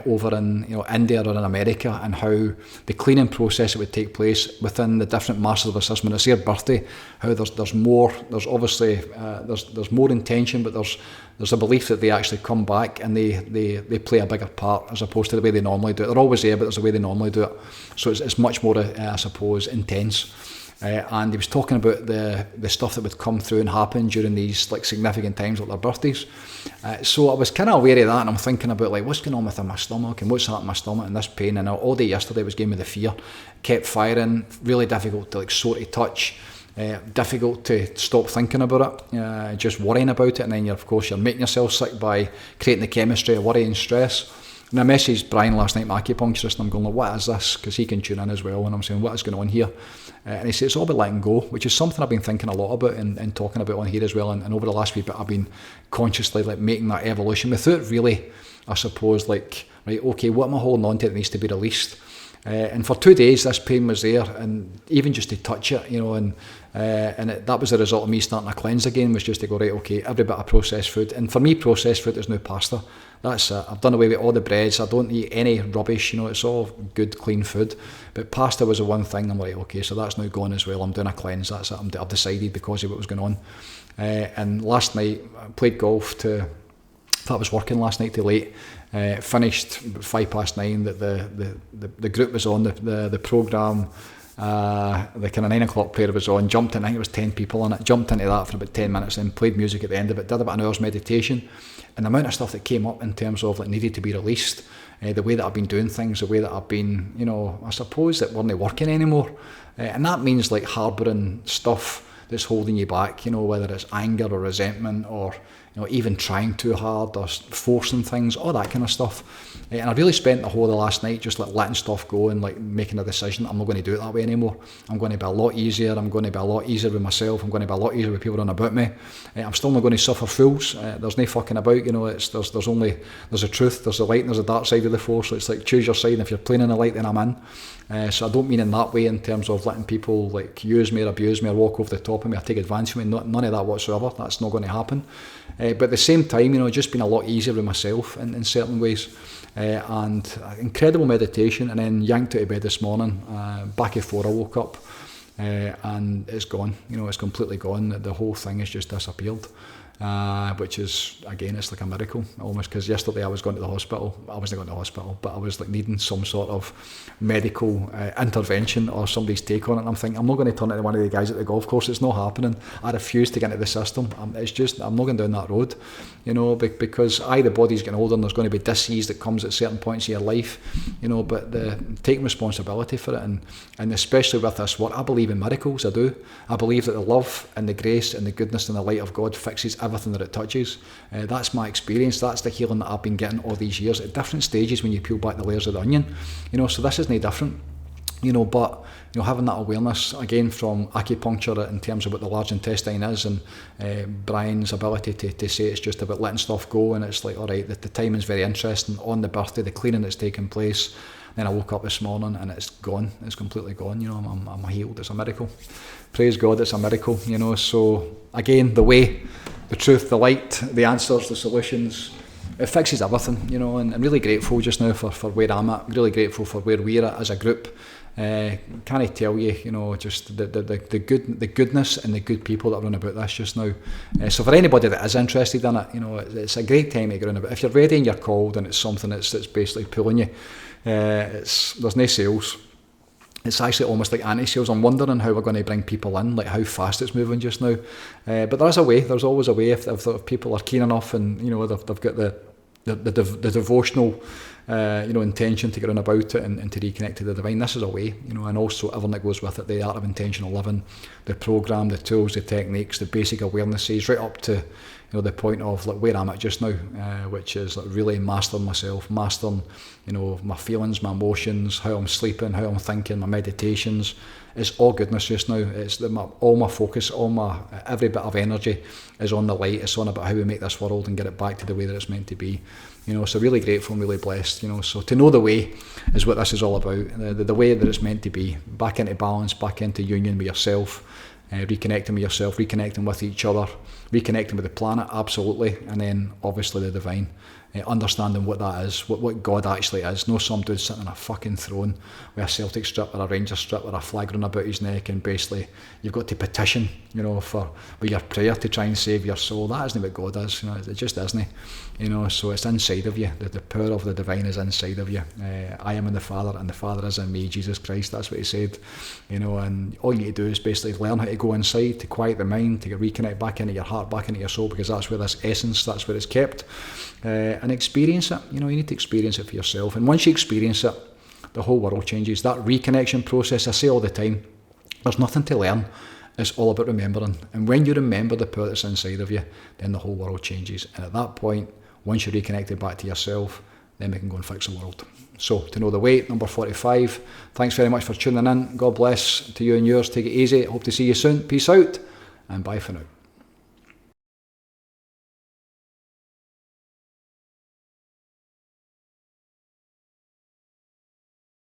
over in India or in America, and how the cleaning process that would take place within the different masters of the system. It's their birthday, how there's more, there's obviously there's more intention, but there's a belief that they actually come back and they play a bigger part as opposed to the way they normally do it. They're always there, but there's a way they normally do it. So it's much more, I suppose, intense. And he was talking about the stuff that would come through and happen during these significant times like their birthdays. So I was kind of aware of that, and I'm thinking about what's going on within my stomach and what's happening in my stomach and this pain. And all day yesterday was giving me the fear, kept firing, really difficult to sort of touch. Difficult to stop thinking about it, just worrying about it, and then you're making yourself sick by creating the chemistry of worry and stress. And I messaged Brian last night, my acupuncturist, and I'm going, what is this? Because he can tune in as well, and I'm saying, what is going on here? And he said, it's all about letting go, which is something I've been thinking a lot about and talking about on here as well, and over the last week, I've been consciously making that evolution without really, I suppose, right, okay, what am I holding on to that needs to be released? And for 2 days, this pain was there, and even just to touch it, that was the result of me starting to cleanse again, was just to go, right, okay, every bit of processed food. And for me, processed food is now pasta. That's it. I've done away with all the breads. I don't eat any rubbish, it's all good, clean food. But pasta was the one thing. I'm like, okay, so that's now gone as well. I'm doing a cleanse. That's it. I've decided because of what was going on. And last night, I played golf I was working last night till late. Finished 9:05 that the group was on, the programme, the kind of 9 o'clock prayer was on, jumped in, I think it was 10 people on it, jumped into that for about 10 minutes and played music at the end of it, did about an hour's meditation, and the amount of stuff that came up in terms of needed to be released, the way that I've been doing things, the way that I've been, I suppose that weren't working anymore, and that means harbouring stuff that's holding you back, whether it's anger or resentment or even trying too hard or forcing things, all that kind of stuff. And I really spent the whole of the last night just letting stuff go and making a decision. I'm not going to do it that way anymore. I'm going to be a lot easier. I'm going to be a lot easier with myself. I'm going to be a lot easier with people around about me. I'm still not going to suffer fools. There's no fucking about, there's a truth, there's a light and there's a dark side of the force. So it's choose your side, and if you're playing in the light, then I'm in. So I don't mean in that way in terms of letting people use me or abuse me or walk over the top of me or take advantage of me. None of that whatsoever. That's not going to happen. But at the same time, just being a lot easier with myself in certain ways. And incredible meditation, and then yanked out of bed this morning, back at 4 I woke up, and it's gone, it's completely gone. The whole thing has just disappeared. which is, again, it's like a miracle almost, because yesterday I was going to the hospital. I wasn't going to the hospital, but I was like needing some sort of medical intervention or somebody's take on it, and I'm thinking, I'm not going to turn into one of the guys at the golf course. It's not happening. I refuse to get into the system. I'm not going down that road, because the body's getting older and there's going to be disease that comes at certain points in your life, but taking responsibility for it, and especially with this work, I believe in miracles. I do. I believe that the love and the grace and the goodness and the light of God fixes everything that it touches. That's my experience. That's the healing that I've been getting all these years at different stages when you peel back the layers of the onion. So this is no different. But having that awareness again from acupuncture in terms of what the large intestine is, and Brian's ability to say it's just about letting stuff go, and it's like, all right, the timing's very interesting. On the birthday, the cleaning that's taken place. Then I woke up this morning and it's gone. It's completely gone. I'm healed. It's a miracle. Praise God, it's a miracle. So again, the way, the truth, the light, the answers, the solutions, it fixes everything. And I'm really grateful just now for where I'm at. Really grateful for where we're at as a group. Can I tell you, just the goodness and the good people that are on about this just now. So for anybody that is interested in it, it's a great time to get on about it. If you're ready and you're called and it's something that's basically pulling you, there's no sales. It's actually almost like anti-sales. I'm wondering how we're going to bring people in, like how fast it's moving just now. But there is a way. There's always a way if people are keen enough, and they've got the devotional intention to get on about it and to reconnect to the divine. This is a way, and also everything that goes with it, the art of intentional living, the program, the tools, the techniques, the basic awarenesses, right up to the point of like where I'm at just now, which is like really mastering myself, mastering my feelings, my emotions, how I'm sleeping, how I'm thinking, my meditations. It's all goodness just now. It's all my focus, every bit of energy is on the light. It's on about how we make this world and get it back to the way that it's meant to be. So really grateful and really blessed. So to know the way is what this is all about. The way that it's meant to be, back into balance, back into union with yourself, reconnecting with yourself, reconnecting with each other, reconnecting with the planet, absolutely, and then obviously the divine. Understanding what that is, what God actually is. No some dude sitting on a fucking throne with a Celtic strip or a Rangers strip with a flag run about his neck, and basically you've got to petition, with your prayer to try and save your soul. That isn't what God is, it just isn't. So it's inside of you. The power of the divine is inside of you. I am in the Father and the Father is in me, Jesus Christ. That's what he said. And all you need to do is basically learn how to go inside, to quiet the mind, to reconnect back into your heart, back into your soul, because that's where this essence, that's where it's kept. And experience it. You need to experience it for yourself. And once you experience it, the whole world changes. That reconnection process, I say all the time, there's nothing to learn. It's all about remembering. And when you remember the power that's inside of you, then the whole world changes. And at that point, once you're reconnected back to yourself, then we can go and fix the world. So, to know the way, number 45. Thanks very much for tuning in. God bless to you and yours. Take it easy. Hope to see you soon. Peace out, and bye for now.